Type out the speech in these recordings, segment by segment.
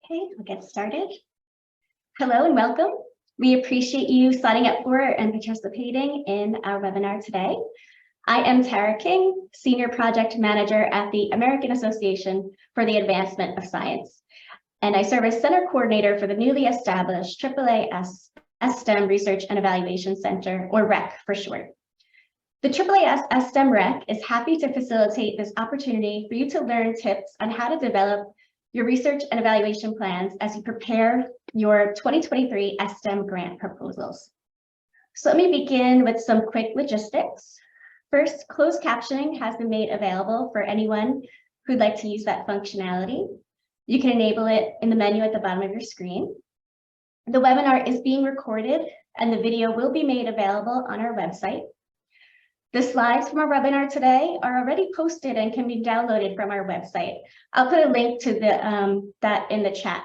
Okay, we'll get started. Hello and welcome. We appreciate you signing up for and participating in our webinar today. I am Tara King, Senior Project Manager at the American Association for the Advancement of Science, and I serve as Center Coordinator for the newly established AAAS STEM Research and Evaluation Center, or REC for short. The AAAS STEM REC is happy to facilitate this opportunity for you to learn tips on how to develop your research and evaluation plans as you prepare your 2023 STEM grant proposals. So let me begin with some quick logistics. First, closed captioning has been made available for anyone who'd like to use that functionality. You can enable it in the menu at the bottom of your screen. The webinar is being recorded and the video will be made available on our website. The slides from our webinar today are already posted and can be downloaded from our website. I'll put a link to that in the chat.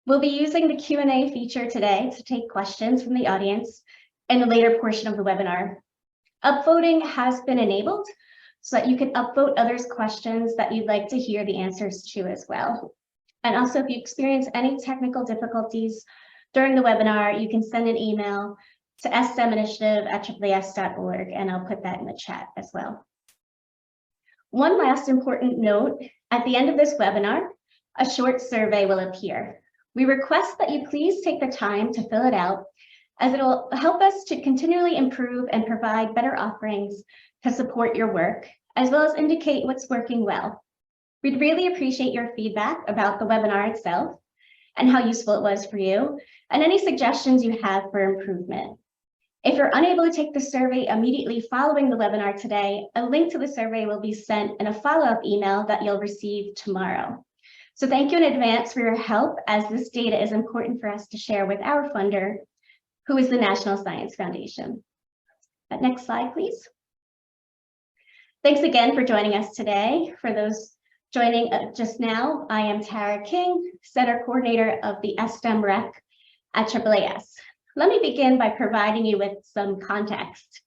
We'll be using the Q&A feature today to take questions from the audience in the later portion of the webinar. Upvoting has been enabled so that you can upvote others' questions that you'd like to hear the answers to as well. And also, if you experience any technical difficulties during the webinar, you can send an email to steminitiative@AAAS.org, and I'll put that in the chat as well. One last important note, at the end of this webinar, a short survey will appear. We request that you please take the time to fill it out, as it will help us to continually improve and provide better offerings to support your work, as well as indicate what's working well. We'd really appreciate your feedback about the webinar itself and how useful it was for you, and any suggestions you have for improvement. If you're unable to take the survey immediately following the webinar today, a link to the survey will be sent in a follow-up email that you'll receive tomorrow. So thank you in advance for your help, as this data is important for us to share with our funder, who is the National Science Foundation. Next slide, please. Thanks again for joining us today. For those joining just now, I am Tara King, Center Coordinator of the STEM REC at AAAS. Let me begin by providing you with some context.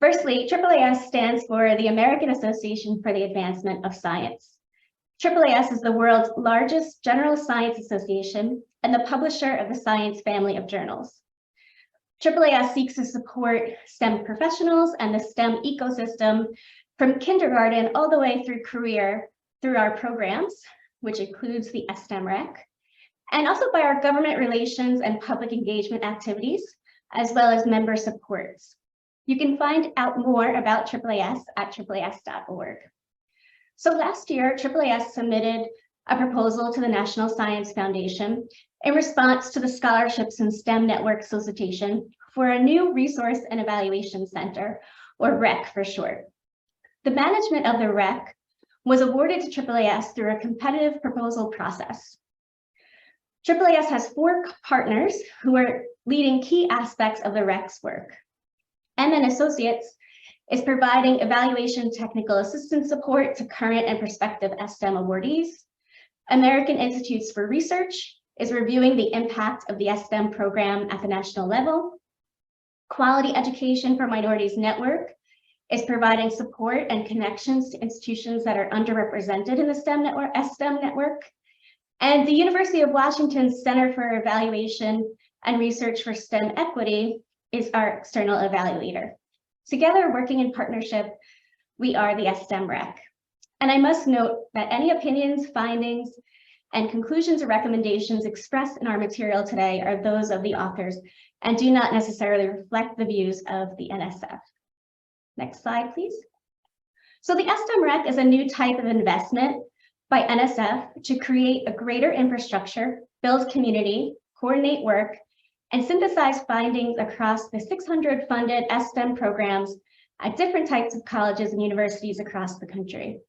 Firstly, AAAS stands for the American Association for the Advancement of Science. AAAS is the world's largest general science association and the publisher of the science family of journals. AAAS seeks to support STEM professionals and the STEM ecosystem from kindergarten all the way through career through our programs, which includes the STEM REC, and also by our government relations and public engagement activities, as well as member supports. You can find out more about AAAS at AAAS.org. So last year, AAAS submitted a proposal to the National Science Foundation in response to the Scholarships in STEM Network solicitation for a new Resource and Evaluation Center, or REC for short. The management of the REC was awarded to AAAS through a competitive proposal process. AAAS has 4 partners who are leading key aspects of the REC's work. MN Associates is providing evaluation technical assistance support to current and prospective STEM awardees. American Institutes for Research is reviewing the impact of the STEM program at the national level. Quality Education for Minorities Network is providing support and connections to institutions that are underrepresented in the STEM network. And the University of Washington's Center for Evaluation and Research for STEM Equity is our external evaluator. Together, working in partnership, we are the STEM REC. And I must note that any opinions, findings, and conclusions or recommendations expressed in our material today are those of the authors and do not necessarily reflect the views of the NSF. Next slide, please. So the STEM REC is a new type of investment by NSF to create a greater infrastructure, build community, coordinate work, and synthesize findings across the 600 funded STEM programs at different types of colleges and universities across the country.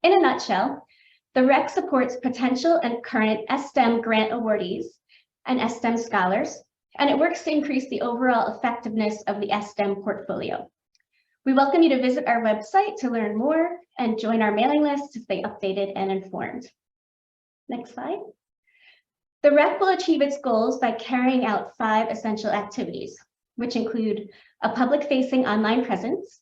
In a nutshell, the REC supports potential and current STEM grant awardees and STEM scholars, and it works to increase the overall effectiveness of the STEM portfolio. We welcome you to visit our website to learn more and join our mailing list to stay updated and informed. Next slide. The REC will achieve its goals by carrying out 5 essential activities, which include a public-facing online presence,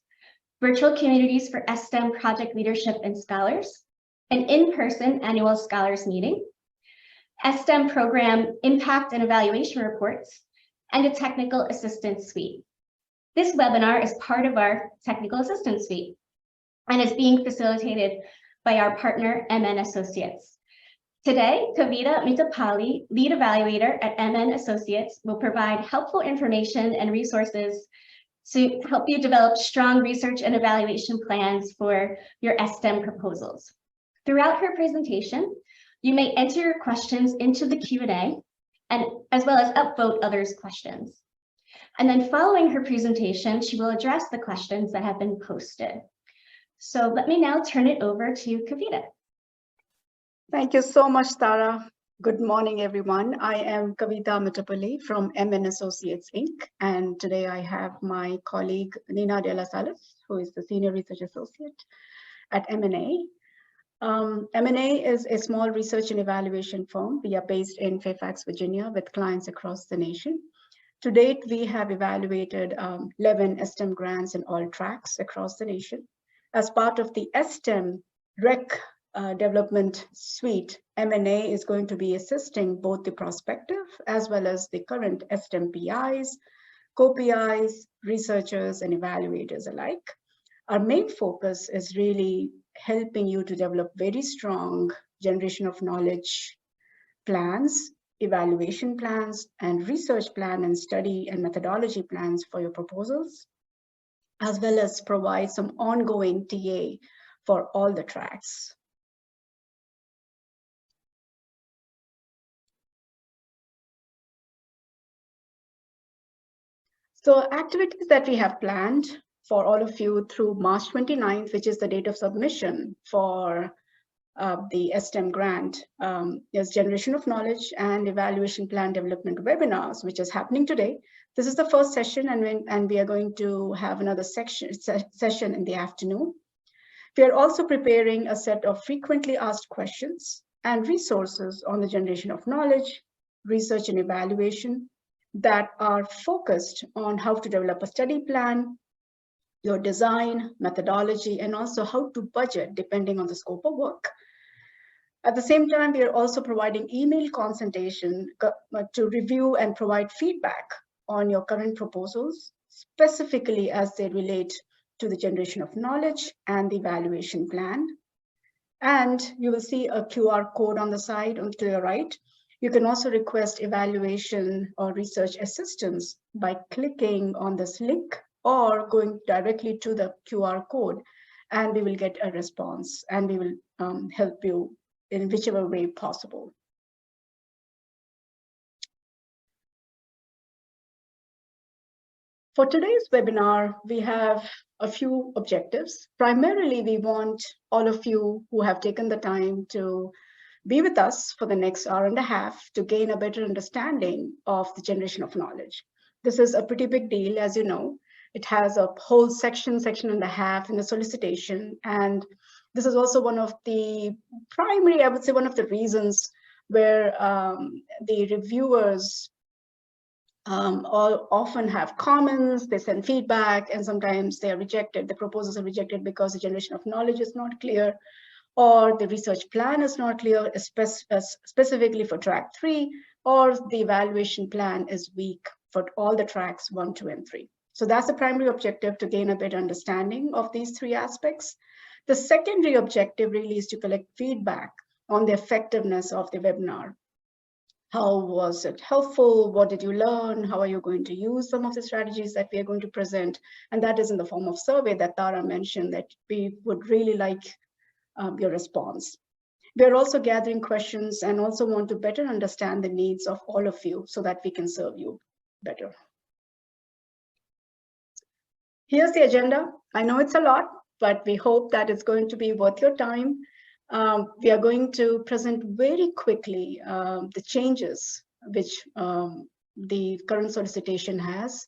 virtual communities for STEM project leadership and scholars, an in-person annual scholars meeting, STEM program impact and evaluation reports, and a technical assistance suite. This webinar is part of our technical assistance suite and is being facilitated by our partner, MN Associates. Today, Kavita Mittapalli, lead evaluator at MN Associates, will provide helpful information and resources to help you develop strong research and evaluation plans for your STEM proposals. Throughout her presentation, you may enter your questions into the Q&A and as well as upvote others' questions. And then following her presentation, she will address the questions that have been posted. So let me now turn it over to Kavita. Thank you so much, Tara. Good morning, everyone. I am Kavita Mittapalli from MN Associates, Inc. And today I have my colleague, Nina De La Salas, who is the Senior Research Associate at M&A. M&A is a small research and evaluation firm. We are based in Fairfax, Virginia, with clients across the nation. To date, we have evaluated 11 STEM grants in all tracks across the nation. As part of the STEM REC development suite, M&A is going to be assisting both the prospective as well as the current STEM PIs, co-PIs, researchers, and evaluators alike. Our main focus is really helping you to develop very strong generation of knowledge plans, evaluation plans, and research plan and study and methodology plans for your proposals, as well as provide some ongoing TA for all the tracks. So activities that we have planned for all of you through March 29th, which is the date of submission for the STEM grant, is Generation of Knowledge and Evaluation Plan Development webinars, which is happening today. This is the first session, and we are going to have another session in the afternoon. We are also preparing a set of frequently asked questions and resources on the generation of knowledge, research and evaluation that are focused on how to develop a study plan, your design, methodology, and also how to budget depending on the scope of work. At the same time, we are also providing email consultation to review and provide feedback on your current proposals, specifically as they relate to the generation of knowledge and the evaluation plan. And you will see a QR code on the side to your right. You can also request evaluation or research assistance by clicking on this link or going directly to the QR code, and we will get a response and we will help you in whichever way possible. For today's webinar, we have a few objectives. Primarily, we want all of you who have taken the time to be with us for the next hour and a half to gain a better understanding of the generation of knowledge. This is a pretty big deal, as you know. It has a whole section and a half in the solicitation. And this is also one of the primary, I would say, one of the reasons where the reviewers all often have comments, they send feedback, and sometimes they are rejected. The proposals are rejected because the generation of knowledge is not clear, or the research plan is not clear, specifically for track 3, or the evaluation plan is weak for all the tracks 1, 2, and 3. So that's the primary objective, to gain a better understanding of these 3 aspects. The secondary objective really is to collect feedback on the effectiveness of the webinar. How was it helpful? What did you learn? How are you going to use some of the strategies that we are going to present? And that is in the form of survey that Tara mentioned, that we would really like your response. We are also gathering questions and also want to better understand the needs of all of you so that we can serve you better. Here's the agenda. I know it's a lot, but we hope that it's going to be worth your time. We are going to present very quickly the changes which the current solicitation has.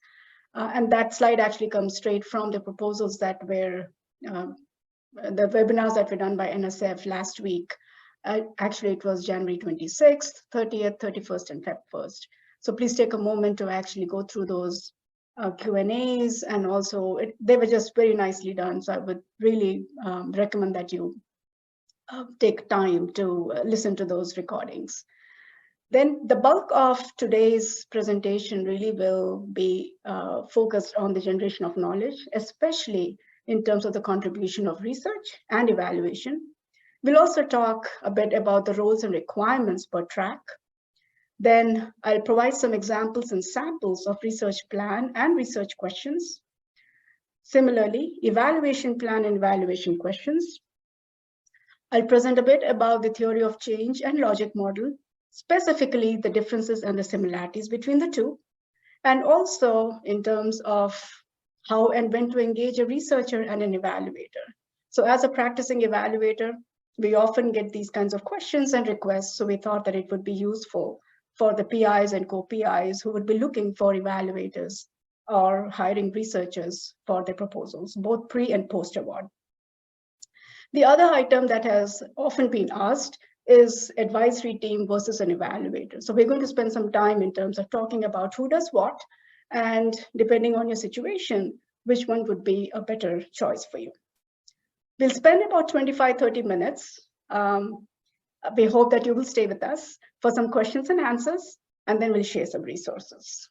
And that slide actually comes straight from the proposals that were, the webinars that were done by NSF last week. Actually, it was January 26th, 30th, 31st, and Feb 1st. So please take a moment to actually go through those Q&As, and also they were just very nicely done. So I would really recommend that you take time to listen to those recordings. Then the bulk of today's presentation really will be focused on the generation of knowledge, especially in terms of the contribution of research and evaluation. We'll also talk a bit about the roles and requirements per track. Then I'll provide some examples and samples of research plan and research questions. Similarly, evaluation plan and evaluation questions. I'll present a bit about the theory of change and logic model, specifically the differences and the similarities between the two, and also in terms of how and when to engage a researcher and an evaluator. So as a practicing evaluator, we often get these kinds of questions and requests, so we thought that it would be useful for the PIs and co-PIs who would be looking for evaluators or hiring researchers for their proposals, both pre and post-award. The other item that has often been asked is advisory team versus an evaluator. So we're going to spend some time in terms of talking about who does what, and depending on your situation, which one would be a better choice for you. We'll spend about 25-30 minutes. We hope that you will stay with us for some questions and answers, and then we'll share some resources.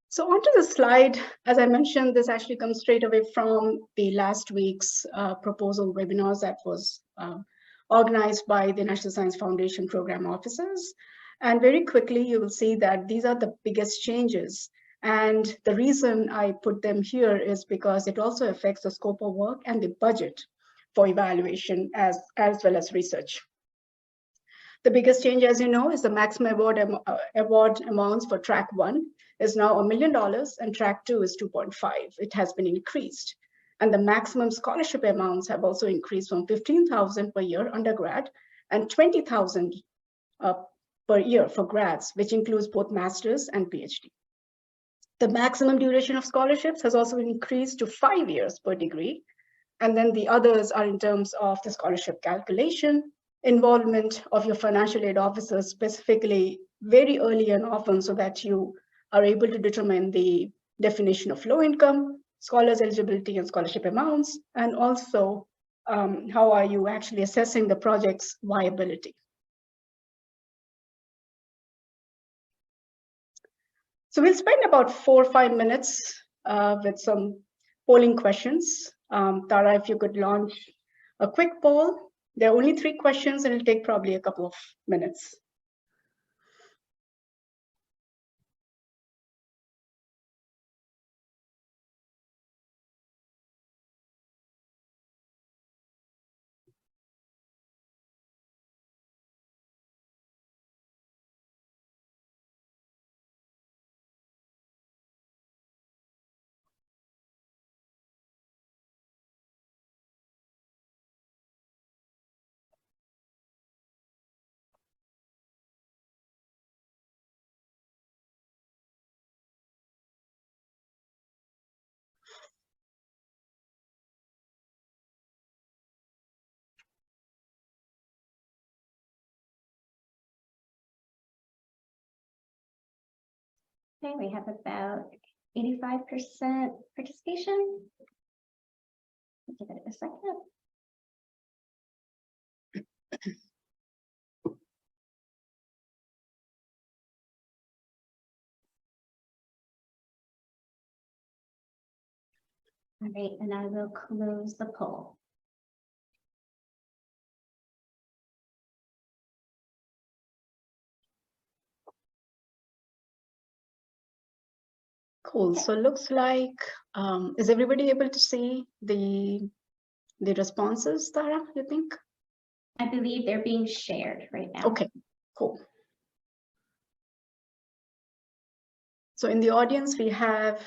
So onto the slide, as I mentioned, this actually comes straight away from the last week's proposal webinars that was organized by the National Science Foundation program officers. And very quickly, you will see that these are the biggest changes. And the reason I put them here is because it also affects the scope of work and the budget for evaluation as well as research. The biggest change, as you know, is the maximum award amounts for track 1 is now $1 million and track 2 is 2.5. It has been increased. And the maximum scholarship amounts have also increased from 15,000 per year undergrad and 20,000 per year for grads, which includes both master's and PhD. The maximum duration of scholarships has also increased to 5 years per degree. And then the others are in terms of the scholarship calculation, involvement of your financial aid officers, specifically very early and often, so that you are able to determine the definition of low income, scholars eligibility and scholarship amounts, and also how are you actually assessing the project's viability. So we'll spend about 4 or 5 minutes with some polling questions. Tara, if you could launch a quick poll. There are only 3 questions and it'll take probably a couple of minutes. Okay, we have about 85% participation. Give it a second. All right, and I will close the poll. Cool. So it looks like, is everybody able to see the responses, Tara, you think? I believe they're being shared right now. Okay, cool. So in the audience, we have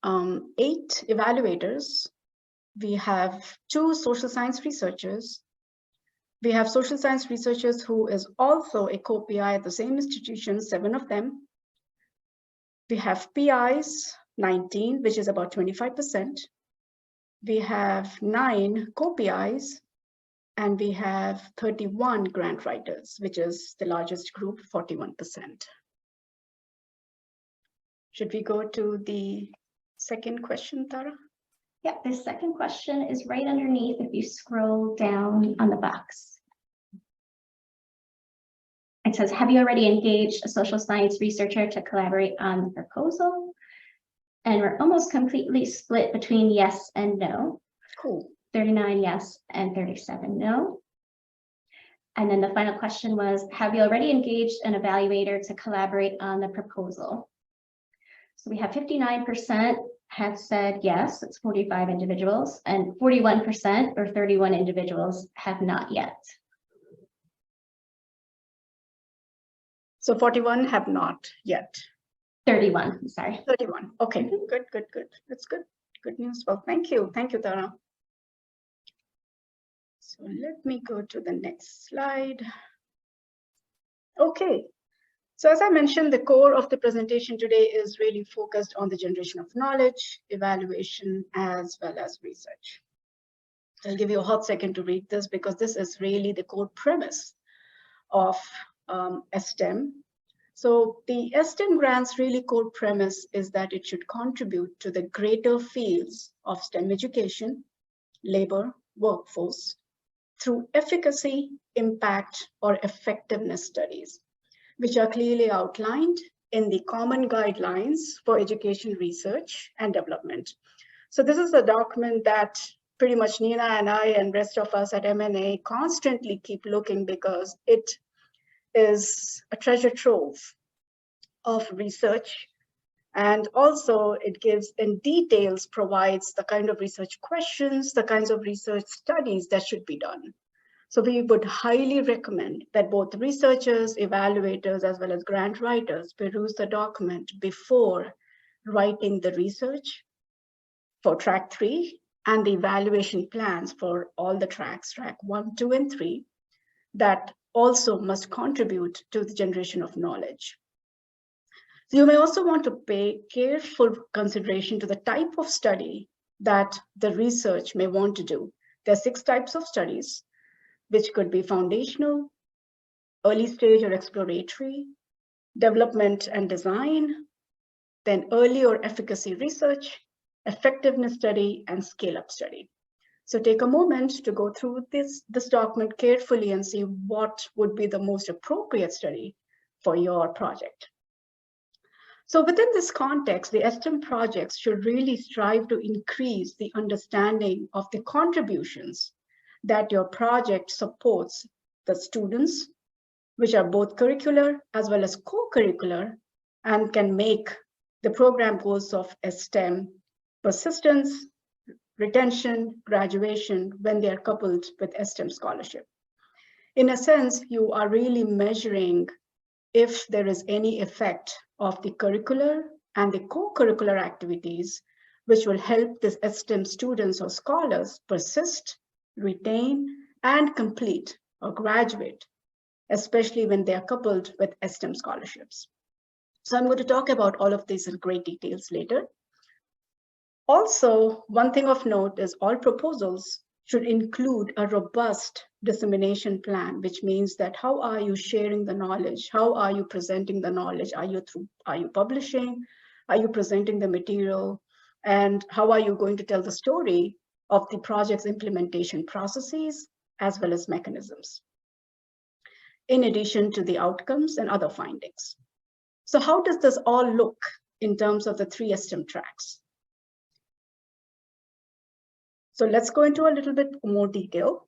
8 evaluators. We have 2 social science researchers. We have social science researchers who is also a co-PI at the same institution, 7 of them. We have PIs, 19, which is about 25%. We have 9 co-PIs, and we have 31 grant writers, which is the largest group, 41%. Should we go to the second question, Tara? Yep, the second question is right underneath if you scroll down on the box. It says, have you already engaged a social science researcher to collaborate on the proposal? And we're almost completely split between yes and no. Cool. 39 yes and 37 no. And then the final question was, have you already engaged an evaluator to collaborate on the proposal? So we have 59% had said yes, that's 45 individuals, and 41% or 31 individuals have not yet. So 41 have not yet. 31, I'm sorry. 31. Okay, good. That's good. Good news. Well, thank you. Thank you, Tara. So let me go to the next slide. Okay. So as I mentioned, the core of the presentation today is really focused on the generation of knowledge, evaluation, as well as research. I'll give you a hot second to read this because this is really the core premise of STEM. So the STEM grant's really core premise is that it should contribute to the greater fields of STEM education, labor, workforce, through efficacy, impact, or effectiveness studies, which are clearly outlined in the common guidelines for education research and development. So this is a document that pretty much Nina and I and rest of us at M&A constantly keep looking because it is a treasure trove of research. And also it gives in details, provides the kind of research questions, the kinds of research studies that should be done. So we would highly recommend that both researchers, evaluators, as well as grant writers peruse the document before writing the research for track 3 and the evaluation plans for all the tracks, track 1, 2, and 3, that also must contribute to the generation of knowledge. So you may also want to pay careful consideration to the type of study that the research may want to do. There are 6 types of studies, which could be foundational, early stage or exploratory, development and design, then early or efficacy research, effectiveness study, and scale-up study. So take a moment to go through this document carefully and see what would be the most appropriate study for your project. So within this context, the STEM projects should really strive to increase the understanding of the contributions that your project supports the students, which are both curricular as well as co-curricular, and can make the program goals of STEM persistence, retention, graduation when they are coupled with STEM scholarship. In a sense, you are really measuring if there is any effect of the curricular and the co-curricular activities, which will help the STEM students or scholars persist, retain, and complete or graduate, especially when they are coupled with STEM scholarships. So I'm going to talk about all of these in great details later. Also, one thing of note is all proposals should include a robust dissemination plan, which means that how are you sharing the knowledge? How are you presenting the knowledge? Are you publishing? Are you presenting the material? And how are you going to tell the story of the project's implementation processes as well as mechanisms, in addition to the outcomes and other findings? So how does this all look in terms of the 3 STEM tracks? So let's go into a little bit more detail.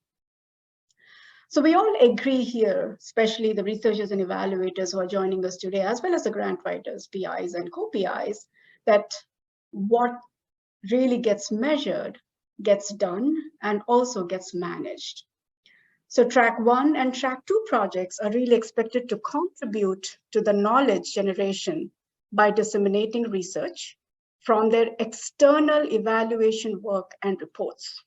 So we all agree here, especially the researchers and evaluators who are joining us today, as well as the grant writers, PIs and co-PIs, that what really gets measured, gets done, and also gets managed. So track 1 and track 2 projects are really expected to contribute to the knowledge generation by disseminating research from their external evaluation work and reports.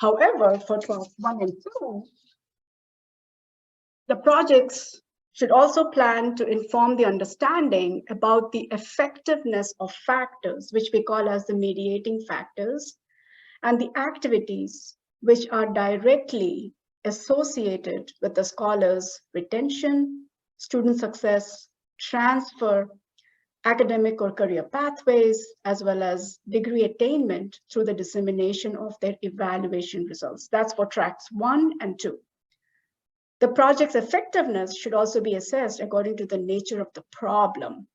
However, for track 1 and 2, the projects should also plan to inform the understanding about the effectiveness of factors, which we call as the mediating factors, and the activities which are directly associated with the scholar's retention, student success, transfer, academic or career pathways, as well as degree attainment through the dissemination of their evaluation results. That's for tracks 1 and 2. The project's effectiveness should also be assessed according to the nature of the problem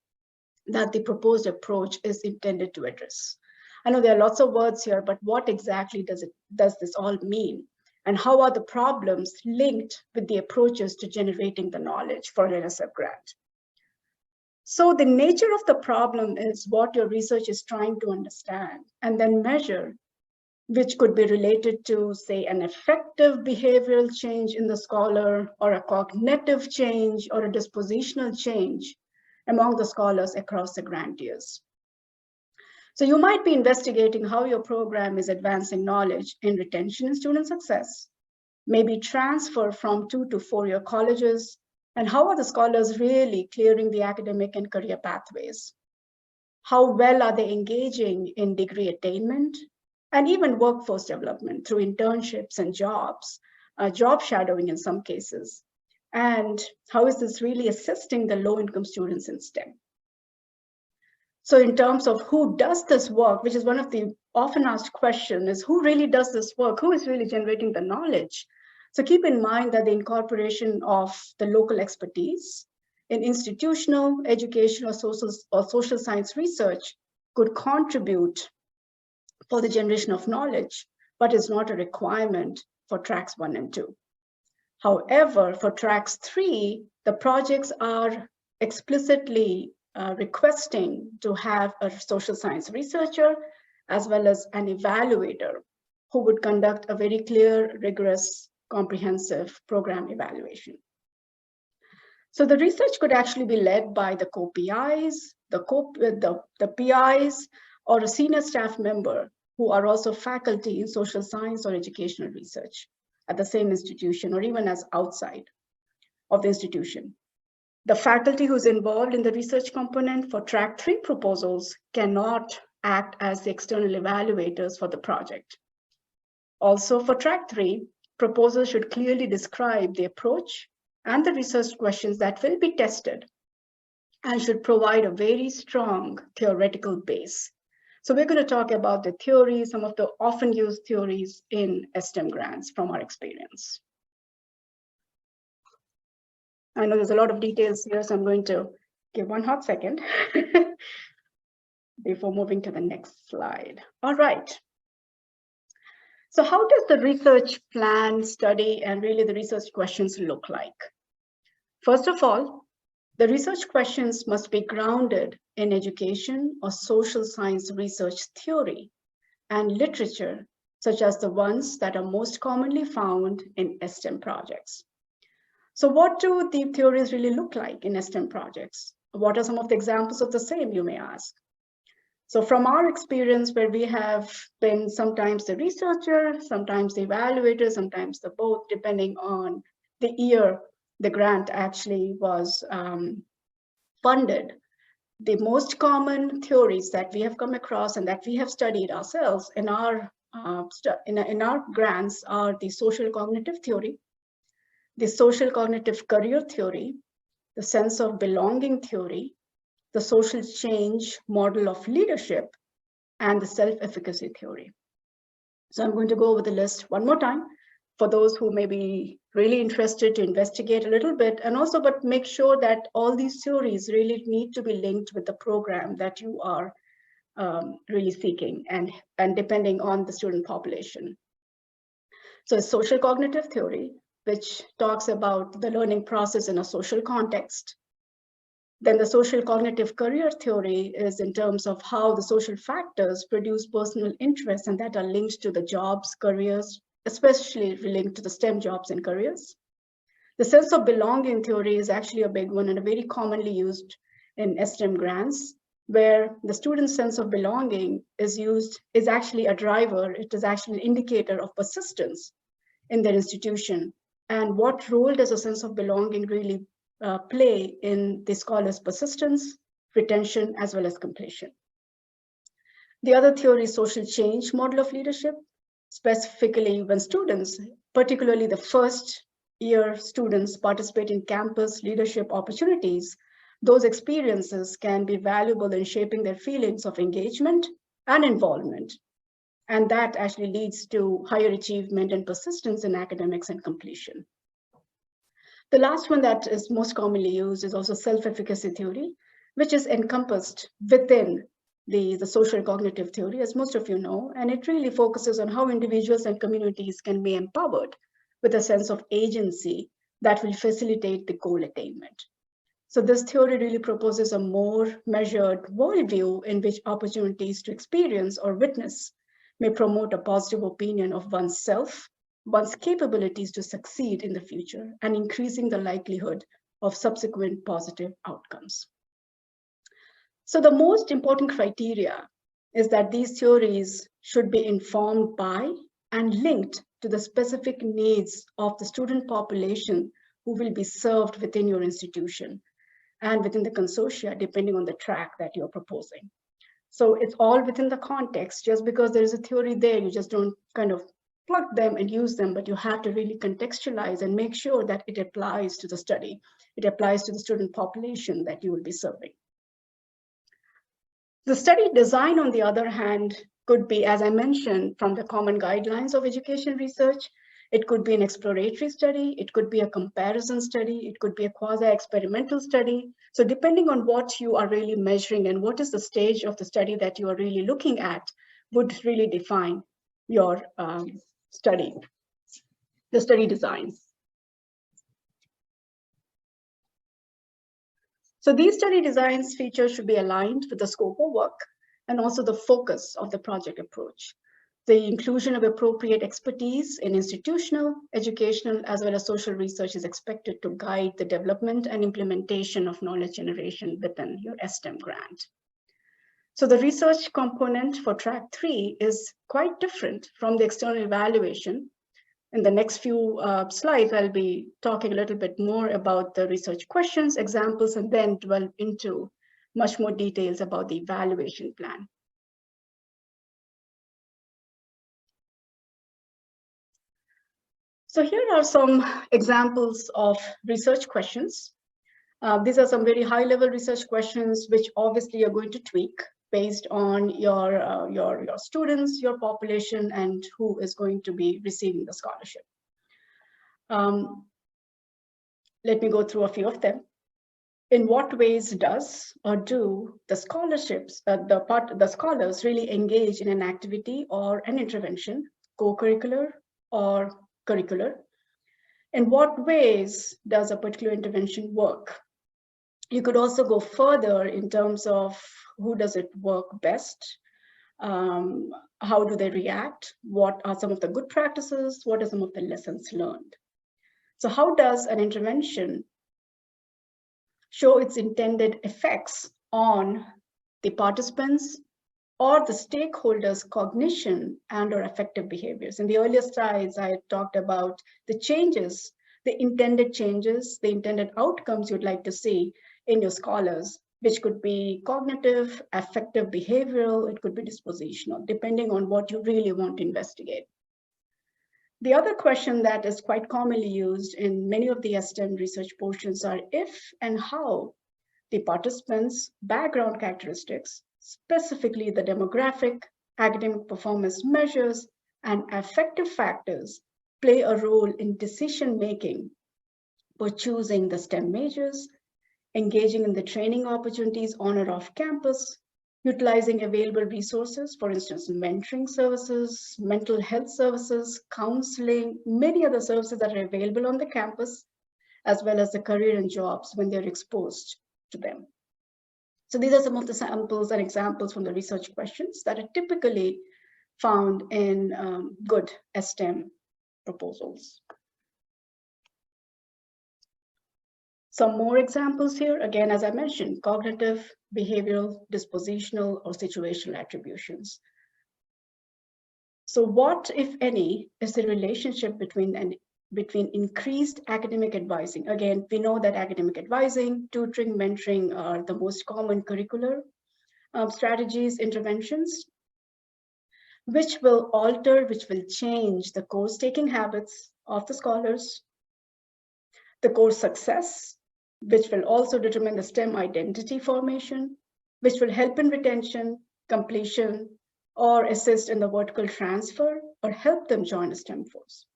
that the proposed approach is intended to address. I know there are lots of words here, but what exactly does this all mean? And how are the problems linked with the approaches to generating the knowledge for an NSF grant? So the nature of the problem is what your research is trying to understand and then measure, which could be related to, say, an effective behavioral change in the scholar, or a cognitive change, or a dispositional change among the scholars across the grant years. So you might be investigating how your program is advancing knowledge in retention and student success, maybe transfer from 2 to 4-year colleges, and how are the scholars really clearing the academic and career pathways? How well are they engaging in degree attainment and even workforce development through internships and jobs, job shadowing in some cases? And how is this really assisting the low-income students in STEM? So in terms of who does this work, which is one of the often asked questions, is who really does this work? Who is really generating the knowledge? So keep in mind that the incorporation of the local expertise in institutional, educational, or social science research could contribute for the generation of knowledge, but is not a requirement for tracks 1 and 2. However, for tracks 3, the projects are explicitly requesting to have a social science researcher as well as an evaluator who would conduct a very clear, rigorous, comprehensive program evaluation. So the research could actually be led by the co-PIs, the PIs, or a senior staff member who are also faculty in social science or educational research at the same institution, or even as outside of the institution. The faculty who's involved in the research component for track 3 proposals cannot act as the external evaluators for the project. Also for track 3, proposals should clearly describe the approach and the research questions that will be tested, and should provide a very strong theoretical base. So we're going to talk about the theories, some of the often used theories in STEM grants from our experience. I know there's a lot of details here, so I'm going to give one hot second before moving to the next slide. All right. So how does the research plan, study, and really the research questions look like? First of all, the research questions must be grounded in education or social science research theory and literature, such as the ones that are most commonly found in STEM projects. So what do the theories really look like in STEM projects? What are some of the examples of the same, you may ask? So from our experience, where we have been sometimes the researcher, sometimes the evaluator, sometimes the both, depending on the year the grant actually was funded. The most common theories that we have come across and that we have studied ourselves in our grants are the social cognitive theory, the social cognitive career theory, the sense of belonging theory, the social change model of leadership, and the self-efficacy theory. So I'm going to go over the list one more time for those who may be really interested to investigate a little bit, and also but make sure that all these theories really need to be linked with the program that you are really seeking, and depending on the student population. So social cognitive theory, which talks about the learning process in a social context. Then the social cognitive career theory is in terms of how the social factors produce personal interests and that are linked to the jobs, careers, especially linked to the STEM jobs and careers. The sense of belonging theory is actually a big one and a very commonly used in STEM grants, where the student's sense of belonging is actually a driver. It is actually an indicator of persistence in their institution. And what role does a sense of belonging really play in the scholar's persistence, retention, as well as completion? The other theory is social change model of leadership, specifically when students, particularly the first year students, participate in campus leadership opportunities, those experiences can be valuable in shaping their feelings of engagement and involvement. And that actually leads to higher achievement and persistence in academics and completion. The last one that is most commonly used is also self-efficacy theory, which is encompassed within the social cognitive theory, as most of you know, and it really focuses on how individuals and communities can be empowered with a sense of agency that will facilitate the goal attainment. So this theory really proposes a more measured worldview in which opportunities to experience or witness may promote a positive opinion of oneself, one's capabilities to succeed in the future, and increasing the likelihood of subsequent positive outcomes. So the most important criteria is that these theories should be informed by and linked to the specific needs of the student population who will be served within your institution and within the consortia, depending on the track that you're proposing. So it's all within the context. Just because there is a theory there, you just don't kind of plug them and use them, but you have to really contextualize and make sure that it applies to the study. It applies to the student population that you will be serving. The study design, on the other hand, could be, as I mentioned, from the common guidelines of education research. It could be an exploratory study. It could be a comparison study. It could be a quasi-experimental study. So depending on what you are really measuring and what is the stage of the study that you are really looking at would really define your study, the study designs. So these study designs features should be aligned with the scope of work and also the focus of the project approach. The inclusion of appropriate expertise in institutional, educational, as well as social research is expected to guide the development and implementation of knowledge generation within your STEM grant. So the research component for track 3 is quite different from the external evaluation. In the next few slides, I'll be talking a little bit more about the research questions, examples, and then delve into much more details about the evaluation plan. So here are some examples of research questions. These are some very high-level research questions, which obviously you're going to tweak based on your students, your population, and who is going to be receiving the scholarship. Let me go through a few of them. In what ways does or do the scholarships, the scholars really engage in an activity or an intervention, co-curricular or curricular? In what ways does a particular intervention work? You could also go further in terms of who does it work best? How do they react? What are some of the good practices? What are some of the lessons learned? So how does an intervention show its intended effects on the participants or the stakeholders' cognition and or affective behaviors? In the earlier slides, I talked about the changes, the intended outcomes you'd like to see in your scholars, which could be cognitive, affective, behavioral, it could be dispositional, depending on what you really want to investigate. The other question that is quite commonly used in many of the STEM research portions are if and how the participants' background characteristics, specifically the demographic, academic performance measures, and affective factors play a role in decision-making for choosing the STEM majors, engaging in the training opportunities on or off campus, utilizing available resources, for instance, mentoring services, mental health services, counseling, many other services that are available on the campus, as well as the career and jobs when they're exposed to them. So these are some of the samples and examples from the research questions that are typically found in good STEM proposals. Some more examples here, again, as I mentioned, cognitive, behavioral, dispositional, or situational attributions. So what, if any, is the relationship between increased academic advising? Again, we know that academic advising, tutoring, mentoring are the most common curricular strategies, interventions, which will change the course taking habits of the scholars, the course success, which will also determine the STEM identity formation, which will help in retention, completion, or assist in the vertical transfer, or help them join a STEM force.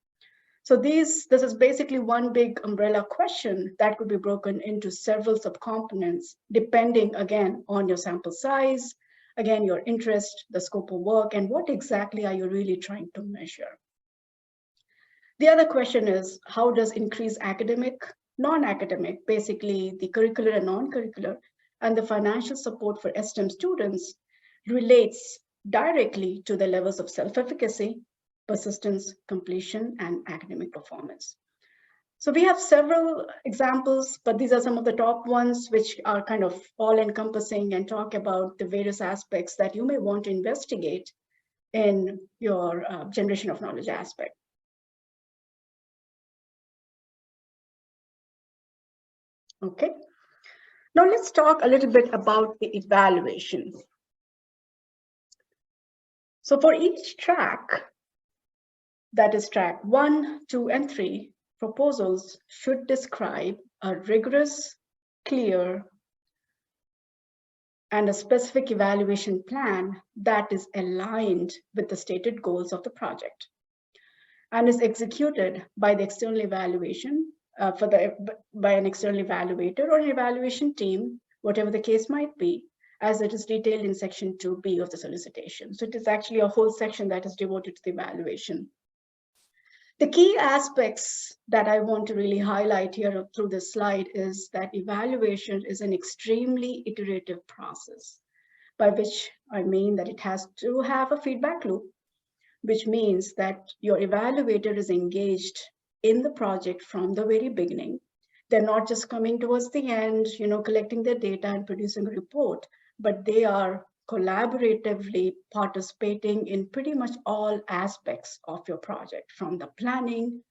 So this is basically one big umbrella question that could be broken into several subcomponents, depending again on your sample size, again, your interest, the scope of work, and what exactly are you really trying to measure. The other question is, how does increased academic, non-academic, basically the curricular and non-curricular, and the financial support for STEM students relates directly to the levels of self-efficacy, persistence, completion, and academic performance. So we have several examples, but these are some of the top ones which are kind of all-encompassing and talk about the various aspects that you may want to investigate in your generation of knowledge aspect. Okay, now let's talk a little bit about the evaluation. So for each track, that is track 1, 2, and 3, proposals should describe a rigorous, clear, and a specific evaluation plan that is aligned with the stated goals of the project and is executed by the external evaluation, by an external evaluator or an evaluation team, whatever the case might be, as it is detailed in section 2B of the solicitation. So it is actually a whole section that is devoted to the evaluation. The key aspects that I want to really highlight here through this slide is that evaluation is an extremely iterative process, by which I mean that it has to have a feedback loop, which means that your evaluator is engaged in the project from the very beginning. They're not just coming towards the end, collecting their data and producing a report, but they are collaboratively participating in pretty much all aspects of your project, from the planning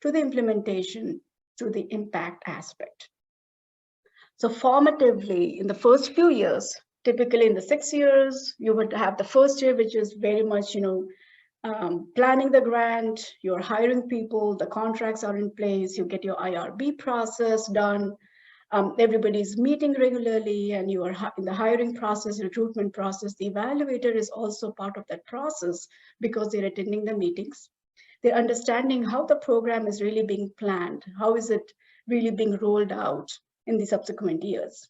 to the implementation to the impact aspect. So formatively, in the first few years, typically in the 6 years, you would have the first year, which is very much, planning the grant, you're hiring people, the contracts are in place, you get your IRB process done, everybody's meeting regularly, and you are in the hiring process, recruitment process. The evaluator is also part of that process because they're attending the meetings. They're understanding how the program is really being planned, how is it really being rolled out in the subsequent years.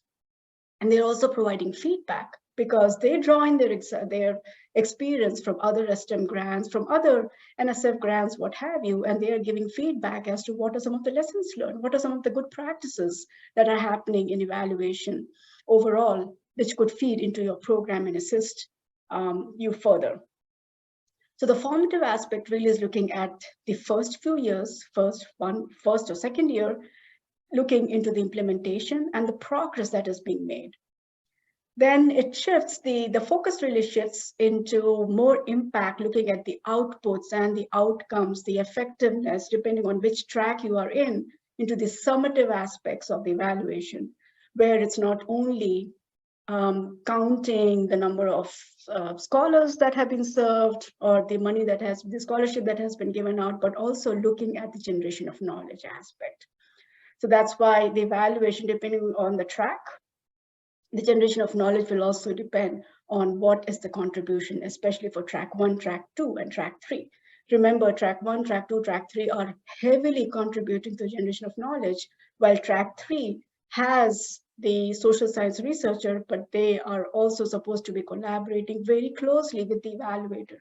And they're also providing feedback because they draw in their experience from other STEM grants, from other NSF grants, what have you, and they are giving feedback as to what are some of the lessons learned, what are some of the good practices that are happening in evaluation overall, which could feed into your program and assist you further. So the formative aspect really is looking at the first few years, first or second year, looking into the implementation and the progress that is being made. Then it shifts, the focus really shifts into more impact, looking at the outputs and the outcomes, the effectiveness, depending on which track you are in, into the summative aspects of the evaluation, where it's not only counting the number of scholars that have been served or the money that the scholarship that has been given out, but also looking at the generation of knowledge aspect. So that's why the evaluation, depending on the track, the generation of knowledge will also depend on what is the contribution, especially for track 1, track 2, and track 3. Remember, track 1, track 2, track 3 are heavily contributing to generation of knowledge, while track 3 has the social science researcher, but they are also supposed to be collaborating very closely with the evaluator.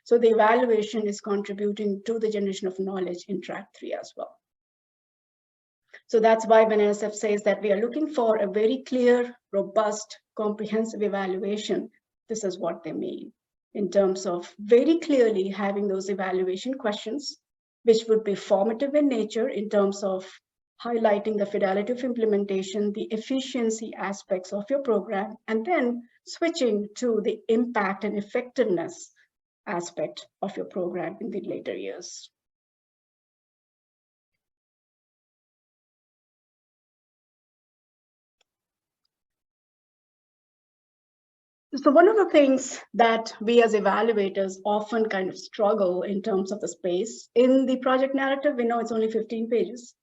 So the evaluation is contributing to the generation of knowledge in track 3 as well. So that's why when NSF says that we are looking for a very clear, robust, comprehensive evaluation, this is what they mean in terms of very clearly having those evaluation questions, which would be formative in nature in terms of highlighting the fidelity of implementation, the efficiency aspects of your program, and then switching to the impact and effectiveness aspect of your program in the later years. So one of the things that we as evaluators often kind of struggle in terms of the space in the project narrative, we know it's only 15 pages.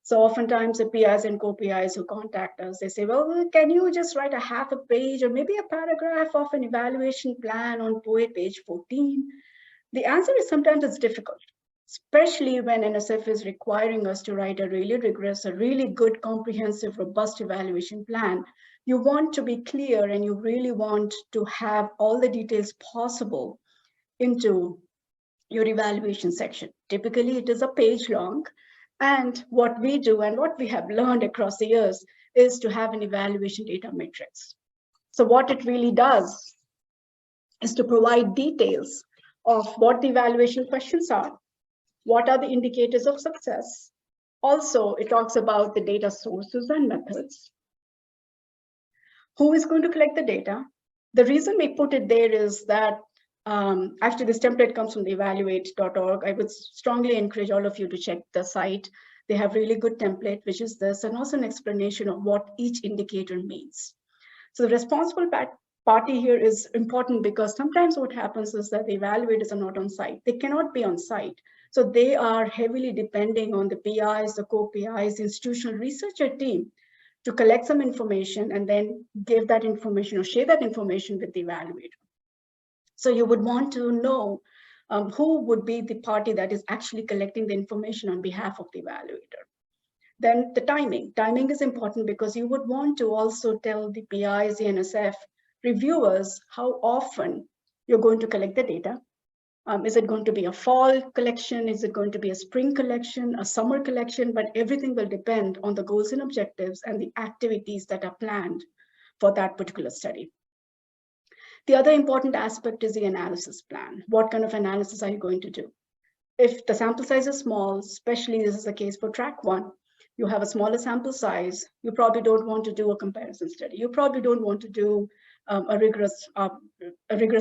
So oftentimes the PIs and co-PIs who contact us, they say, well, can you just write a half a page or maybe a paragraph of an evaluation plan on POET page 14? The answer is sometimes it's difficult, especially when NSF is requiring us to write a really rigorous, a really good, comprehensive, robust evaluation plan. You want to be clear and you really want to have all the details possible into your evaluation section. Typically, it is a page long. And what we do and what we have learned across the years is to have an evaluation data matrix. So what it really does is to provide details of what the evaluation questions are, what are the indicators of success. Also, it talks about the data sources and methods, who is going to collect the data. The reason we put it there is that actually this template comes from the evaluate.org. I would strongly encourage all of you to check the site. They have really good template, which is this, and also an explanation of what each indicator means. So the responsible party here is important because sometimes what happens is that the evaluators are not on site. They cannot be on site. So they are heavily depending on the PIs, the co-PIs, institutional researcher team to collect some information and then give that information or share that information with the evaluator. So you would want to know who would be the party that is actually collecting the information on behalf of the evaluator. Then the timing. Timing is important because you would want to also tell the PIs, the NSF, reviewers how often you're going to collect the data. Is it going to be a fall collection? Is it going to be a spring collection, a summer collection? But everything will depend on the goals and objectives and the activities that are planned for that particular study. The other important aspect is the analysis plan. What kind of analysis are you going to do? If the sample size is small, especially this is the case for track 1, you have a smaller sample size, you probably don't want to do a comparison study. You probably don't want to do a rigorous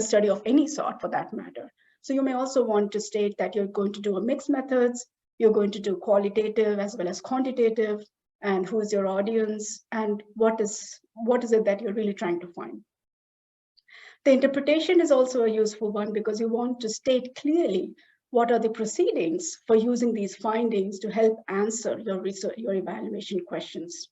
study of any sort for that matter. So you may also want to state that you're going to do a mixed methods, you're going to do qualitative as well as quantitative, and who is your audience, and what is it that you're really trying to find. The interpretation is also a useful one because you want to state clearly what are the proceedings for using these findings to help answer your research, your evaluation questions,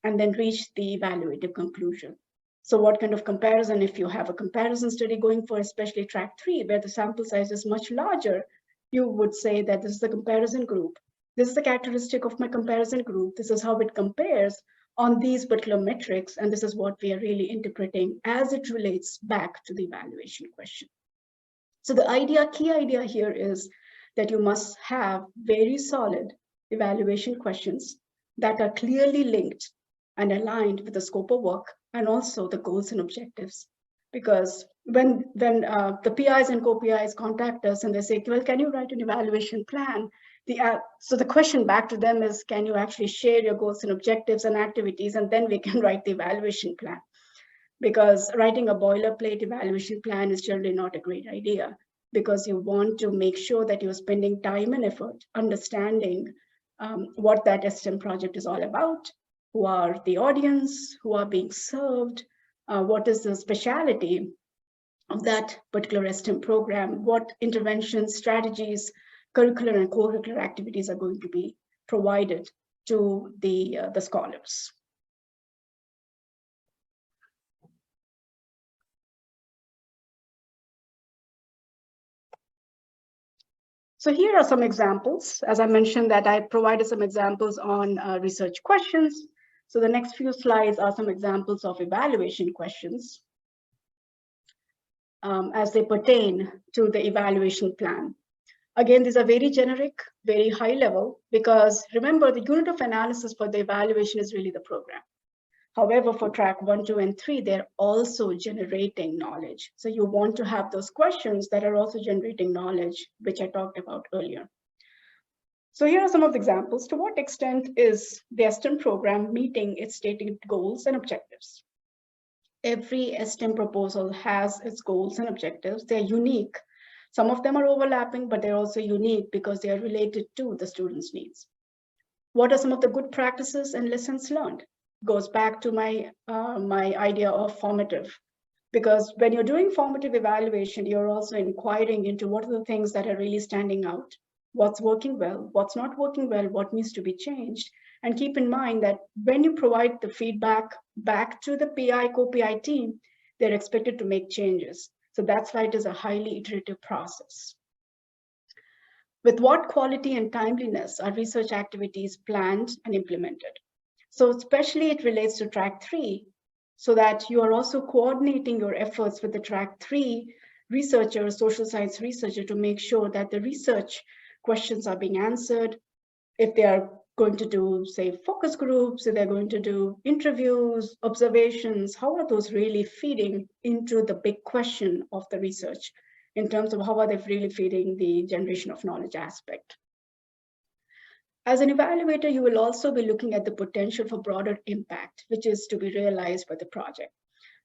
and then reach the evaluative conclusion. So what kind of comparison, if you have a comparison study going for especially track 3, where the sample size is much larger, you would say that this is the comparison group. This is the characteristic of my comparison group. This is how it compares on these particular metrics. And this is what we are really interpreting as it relates back to the evaluation question. So the key idea here is that you must have very solid evaluation questions that are clearly linked and aligned with the scope of work and also the goals and objectives. Because when the PIs and co-PIs contact us and they say, well, can you write an evaluation plan? So the question back to them is, can you actually share your goals and objectives and activities? And then we can write the evaluation plan. Because writing a boilerplate evaluation plan is generally not a great idea, because you want to make sure that you're spending time and effort understanding what that STEM project is all about, who are the audience, who are being served, what is the speciality of that particular STEM program, what interventions, strategies, curricular and co-curricular activities are going to be provided to the scholars. So here are some examples. As I mentioned that I provided some examples on research questions. So the next few slides are some examples of evaluation questions as they pertain to the evaluation plan. Again, these are very generic, very high level, because remember the unit of analysis for the evaluation is really the program. However, for track 1, 2, and 3, they're also generating knowledge. So you want to have those questions that are also generating knowledge, which I talked about earlier. So here are some of the examples. To what extent is the STEM program meeting its stated goals and objectives? Every STEM proposal has its goals and objectives. They're unique. Some of them are overlapping, but they're also unique because they are related to the students' needs. What are some of the good practices and lessons learned? Goes back to my idea of formative, because when you're doing formative evaluation, you're also inquiring into what are the things that are really standing out, what's working well, what's not working well, what needs to be changed. And keep in mind that when you provide the feedback back to the PI, co-PI team, they're expected to make changes. So that's why it is a highly iterative process. With what quality and timeliness are research activities planned and implemented? So especially it relates to track 3, so that you are also coordinating your efforts with the track 3 researcher, social science researcher, to make sure that the research questions are being answered. If they are going to do, say, focus groups, if they're going to do interviews, observations, how are those really feeding into the big question of the research in terms of how are they really feeding the generation of knowledge aspect? As an evaluator, you will also be looking at the potential for broader impact, which is to be realized by the project.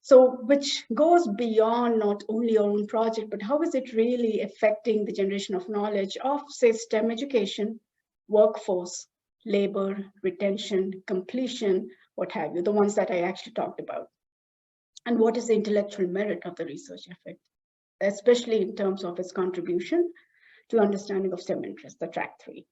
So which goes beyond not only your own project, but how is it really affecting the generation of knowledge of, say, STEM education, workforce, labor, retention, completion, what have you, the ones that I actually talked about. And what is the intellectual merit of the research effort, especially in terms of its contribution to understanding of STEM interest, the track 3.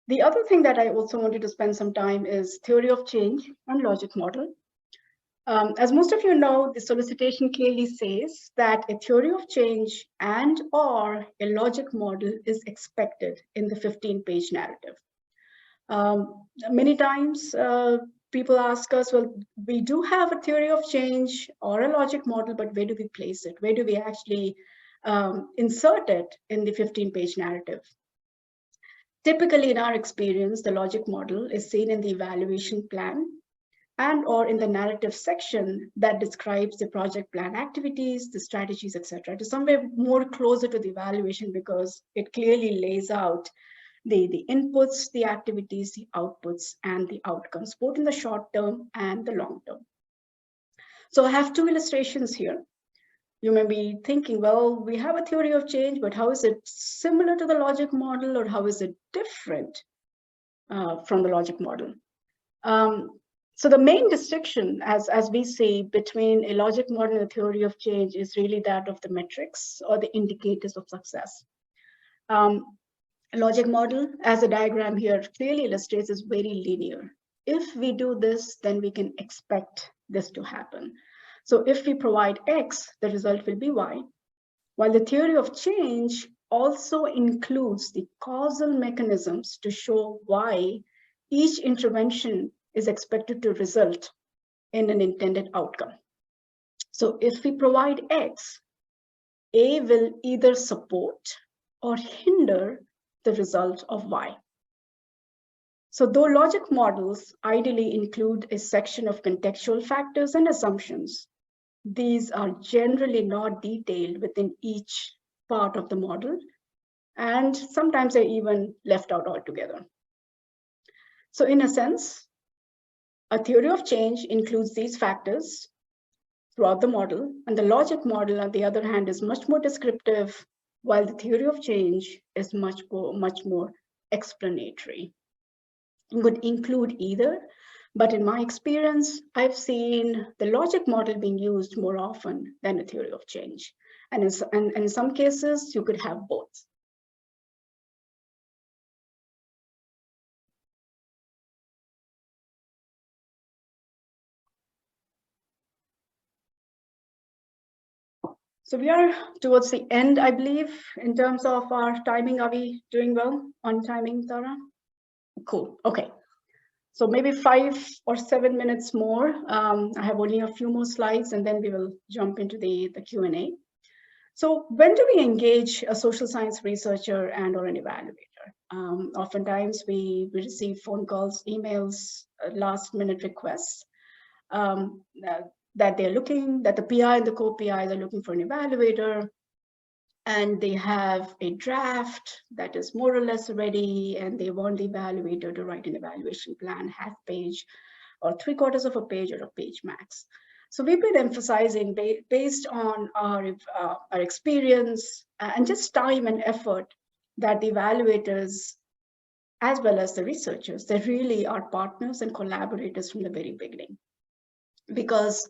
The other thing that I also wanted to spend some time is theory of change and logic model. As most of you know, the solicitation clearly says that a theory of change and or a logic model is expected in the 15-page narrative. Many times people ask us, well, we do have a theory of change or a logic model, but where do we place it? Where do we actually insert it in the 15-page narrative? Typically, in our experience, the logic model is seen in the evaluation plan and or in the narrative section that describes the project plan activities, the strategies, etc. It is somewhere more closer to the evaluation because it clearly lays out the inputs, the activities, the outputs, and the outcomes, both in the short term and the long term. So I have 2 illustrations here. You may be thinking, well, we have a theory of change, but how is it similar to the logic model, or how is it different from the logic model? So the main distinction, as we see, between a logic model and a theory of change is really that of the metrics or the indicators of success. A logic model, as the diagram here clearly illustrates, is very linear. If we do this, then we can expect this to happen. So if we provide X, the result will be Y, while the theory of change also includes the causal mechanisms to show why each intervention is expected to result in an intended outcome. So if we provide X, A will either support or hinder the result of Y. So though logic models ideally include a section of contextual factors and assumptions, these are generally not detailed within each part of the model, and sometimes they're even left out altogether. So in a sense, a theory of change includes these factors throughout the model, and the logic model, on the other hand, is much more descriptive, while the theory of change is much more explanatory. You could include either, but in my experience, I've seen the logic model being used more often than a theory of change. And in some cases, you could have both. So we are towards the end, I believe, in terms of our timing. Are we doing well on timing, Tara? Cool, okay. So maybe 5 or 7 minutes more. I have only a few more slides, and then we will jump into the Q&A. So when do we engage a social science researcher and or an evaluator? Oftentimes we receive phone calls, emails, last minute requests that the PI and the co-PIs are looking for an evaluator, and they have a draft that is more or less ready, and they want the evaluator to write an evaluation plan, half page or 3/4 of a page or a page max. So we've been emphasizing, based on our experience and just time and effort, that the evaluators, as well as the researchers, they really are partners and collaborators from the very beginning. because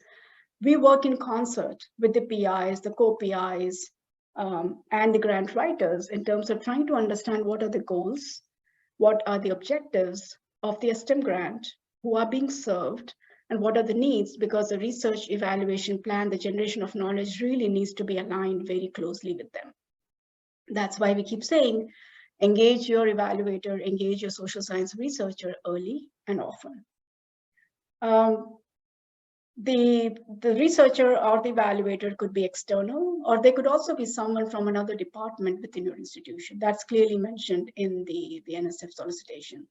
we work in concert with the PIs, the co-PIs, and the grant writers in terms of trying to understand what are the goals, what are the objectives of the STEM grant, who are being served, and what are the needs, because the research evaluation plan, the generation of knowledge really needs to be aligned very closely with them. That's why we keep saying, engage your evaluator, engage your social science researcher early and often. The researcher or the evaluator could be external, or they could also be someone from another department within your institution. That's clearly mentioned in the NSF solicitation.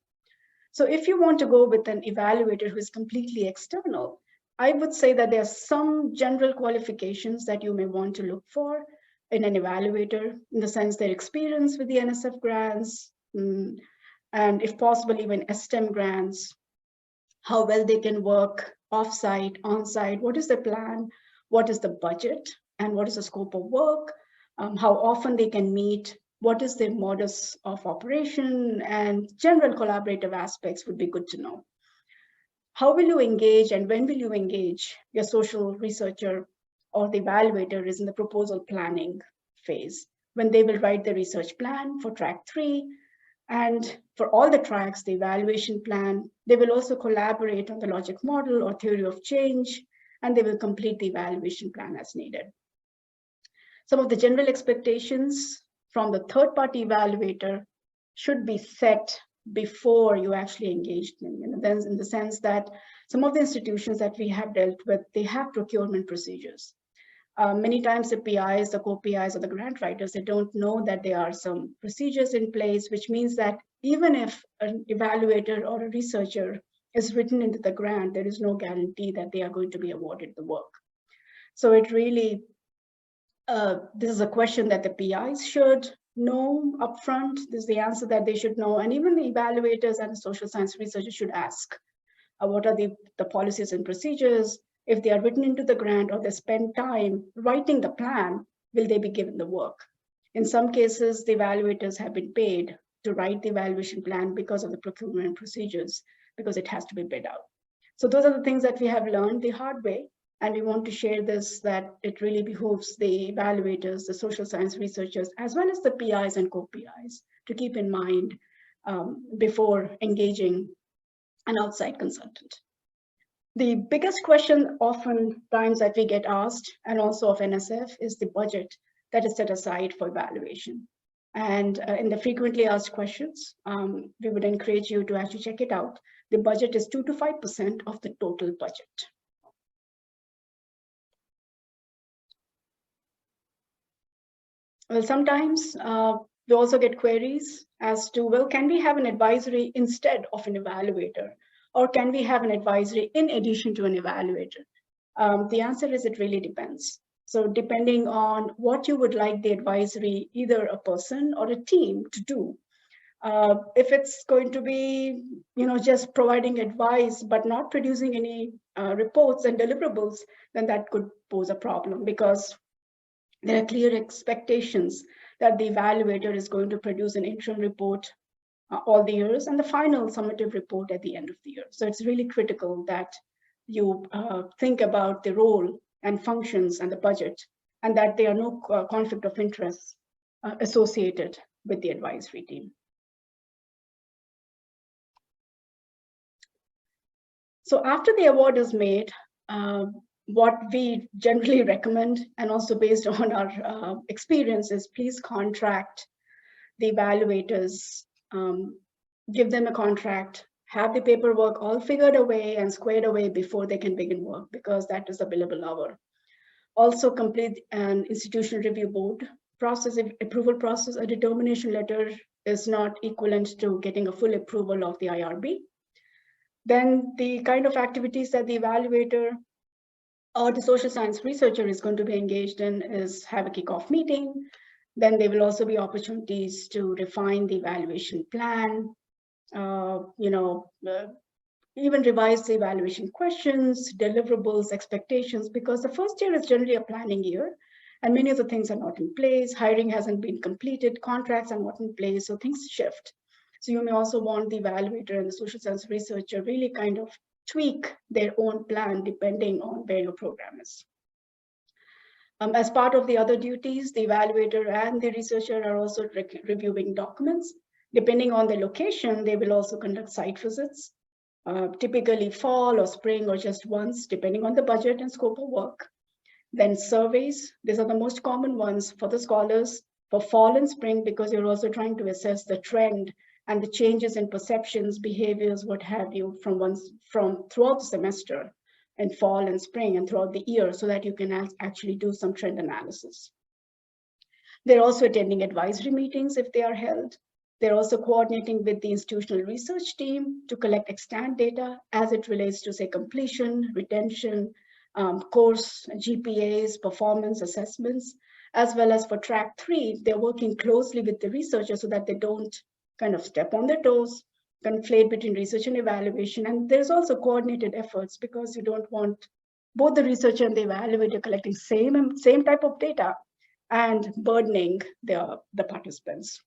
So if you want to go with an evaluator who is completely external, I would say that there are some general qualifications that you may want to look for in an evaluator, in the sense their experience with the NSF grants, and if possible, even STEM grants, how well they can work off-site, on-site, what is the plan, what is the budget, and what is the scope of work, how often they can meet, what is their modus of operation, and general collaborative aspects would be good to know. How will you engage and when will you engage your social researcher or the evaluator is in the proposal planning phase, when they will write the research plan for track 3, and for all the tracks, the evaluation plan, they will also collaborate on the logic model or theory of change, and they will complete the evaluation plan as needed. Some of the general expectations from the third-party evaluator should be set before you actually engage them, in the sense that some of the institutions that we have dealt with, they have procurement procedures. Many times the PIs, the co-PIs, or the grant writers, they don't know that there are some procedures in place, which means that even if an evaluator or a researcher is written into the grant, there is no guarantee that they are going to be awarded the work. So it really, this is a question that the PIs should know upfront. This is the answer that they should know. And even the evaluators and the social science researchers should ask, what are the policies and procedures? If they are written into the grant or they spend time writing the plan, will they be given the work? In some cases, the evaluators have been paid to write the evaluation plan because of the procurement procedures, because it has to be bid out. So those are the things that we have learned the hard way. And we want to share this, that it really behooves the evaluators, the social science researchers, as well as the PIs and co-PIs to keep in mind before engaging an outside consultant. The biggest question oftentimes that we get asked, and also of NSF, is the budget that is set aside for evaluation. And in the frequently asked questions, we would encourage you to actually check it out. The budget is 2 to 5% of the total budget. Well, sometimes we also get queries as to, well, can we have an advisory instead of an evaluator? Or can we have an advisory in addition to an evaluator? The answer is it really depends. So depending on what you would like the advisory, either a person or a team to do. If it's going to be, just providing advice, but not producing any reports and deliverables, then that could pose a problem, because there are clear expectations that the evaluator is going to produce an interim report all the years and the final summative report at the end of the year. So it's really critical that you think about the role and functions and the budget, and that there are no conflict of interest associated with the advisory team. So after the award is made, what we generally recommend, and also based on our experience, is please contract the evaluators, give them a contract, have the paperwork all figured away and squared away before they can begin work, because that is a billable hour. Also complete an institutional review board process, approval process. A determination letter is not equivalent to getting a full approval of the IRB. Then the kind of activities that the evaluator or the social science researcher is going to be engaged in is have a kickoff meeting. Then there will also be opportunities to refine the evaluation plan, even revise the evaluation questions, deliverables, expectations, because the first year is generally a planning year and many of the things are not in place. Hiring hasn't been completed, contracts are not in place, so things shift. So you may also want the evaluator and the social science researcher really kind of tweak their own plan depending on where your program is. As part of the other duties, the evaluator and the researcher are also reviewing documents. Depending on the location, they will also conduct site visits, typically fall or spring or just once, depending on the budget and scope of work. Then surveys, these are the most common ones for the scholars for fall and spring, because you're also trying to assess the trend and the changes in perceptions, behaviors, what have you, from throughout the semester and fall and spring and throughout the year, so that you can actually do some trend analysis. They're also attending advisory meetings if they are held. They're also coordinating with the institutional research team to collect extant data as it relates to, say, completion, retention, course, GPAs, performance assessments, as well as for track 3, they're working closely with the researchers so that they don't kind of step on their toes, conflate between research and evaluation. And there's also coordinated efforts, because you don't want both the researcher and the evaluator collecting same type of data and burdening the participants.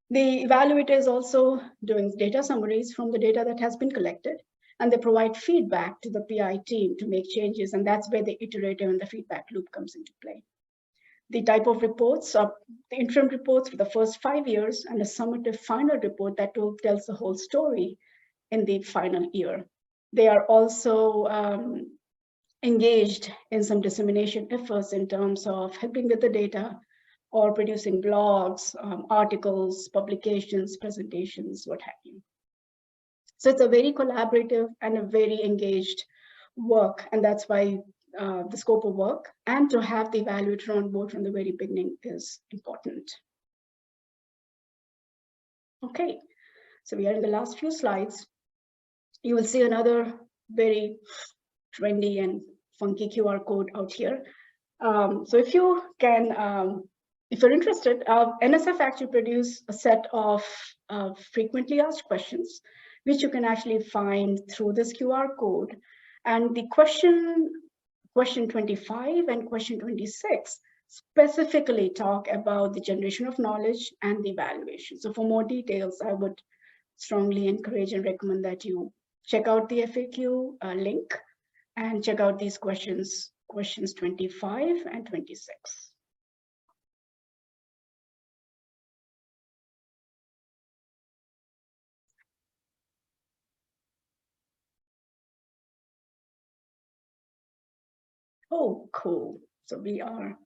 The evaluator is also doing data summaries from the data that has been collected, and they provide feedback to the PI team to make changes, and that's where the iterative and the feedback loop comes into play. The type of reports are the interim reports for the first 5 years, and a summative final report that tells the whole story in the final year. They are also engaged in some dissemination efforts in terms of helping with the data or producing blogs, articles, publications, presentations, what have you. So it's a very collaborative and a very engaged work, and that's why the scope of work and to have the evaluator on board from the very beginning is important. Okay, so we are in the last few slides. You will see another very trendy and funky QR code out here. So if you can, if you're interested, NSF actually produced a set of frequently asked questions, which you can actually find through this QR code. And the question 25 and question 26 specifically talk about the generation of knowledge and the evaluation. So for more details, I would strongly encourage and recommend that you check out the FAQ link and check out these questions 25 and 26. Oh, cool. So we are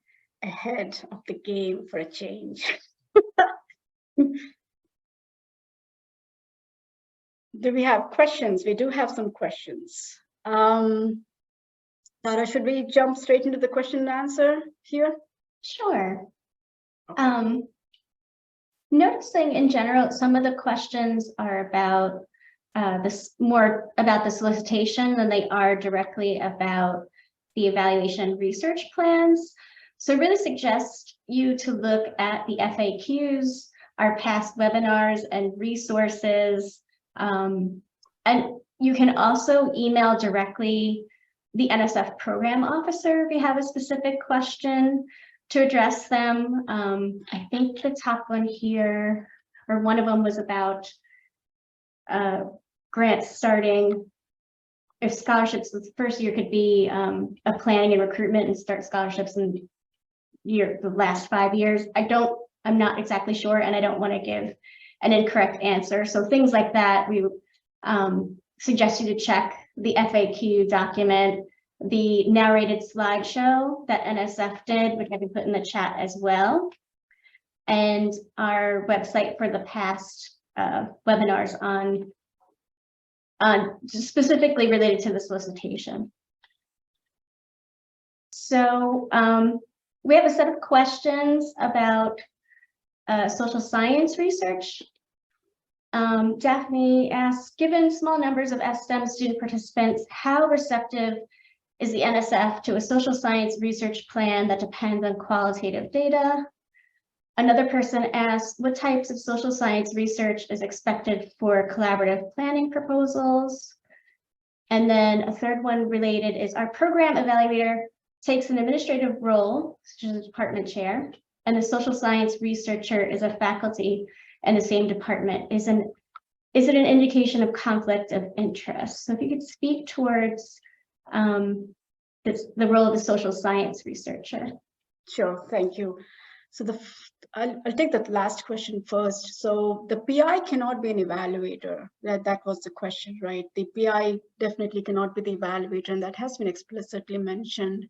ahead of the game for a change. Do we have questions? We do have some questions. Tara, should we jump straight into the question and answer here? Sure. Okay. Noticing in general, some of the questions are about more about the solicitation than they are directly about the evaluation research plans. So I really suggest you to look at the FAQs, our past webinars and resources. And you can also email directly the NSF program officer if you have a specific question to address them. I think the top one here, or one of them, was about grants starting. If scholarships, the first year could be a planning and recruitment and start scholarships in the last 5 years. I'm not exactly sure, and I don't want to give an incorrect answer. So things like that, we suggest you to check the FAQ document, the narrated slideshow that NSF did, which I can put in the chat as well, and our website for the past webinars on specifically related to the solicitation. So we have a set of questions about social science research. Daphne asks, given small numbers of STEM student participants, how receptive is the NSF to a social science research plan that depends on qualitative data? Another person asks, what types of social science research is expected for collaborative planning proposals? And then a third one related is, our program evaluator takes an administrative role, such as a department chair, and the social science researcher is a faculty in the same department. Is an is it an indication of conflict of interest? So if you could speak towards the role of the social science researcher. Sure, thank you. So I'll take that last question first. So the PI cannot be an evaluator. That was the question, right? The PI definitely cannot be the evaluator, and that has been explicitly mentioned.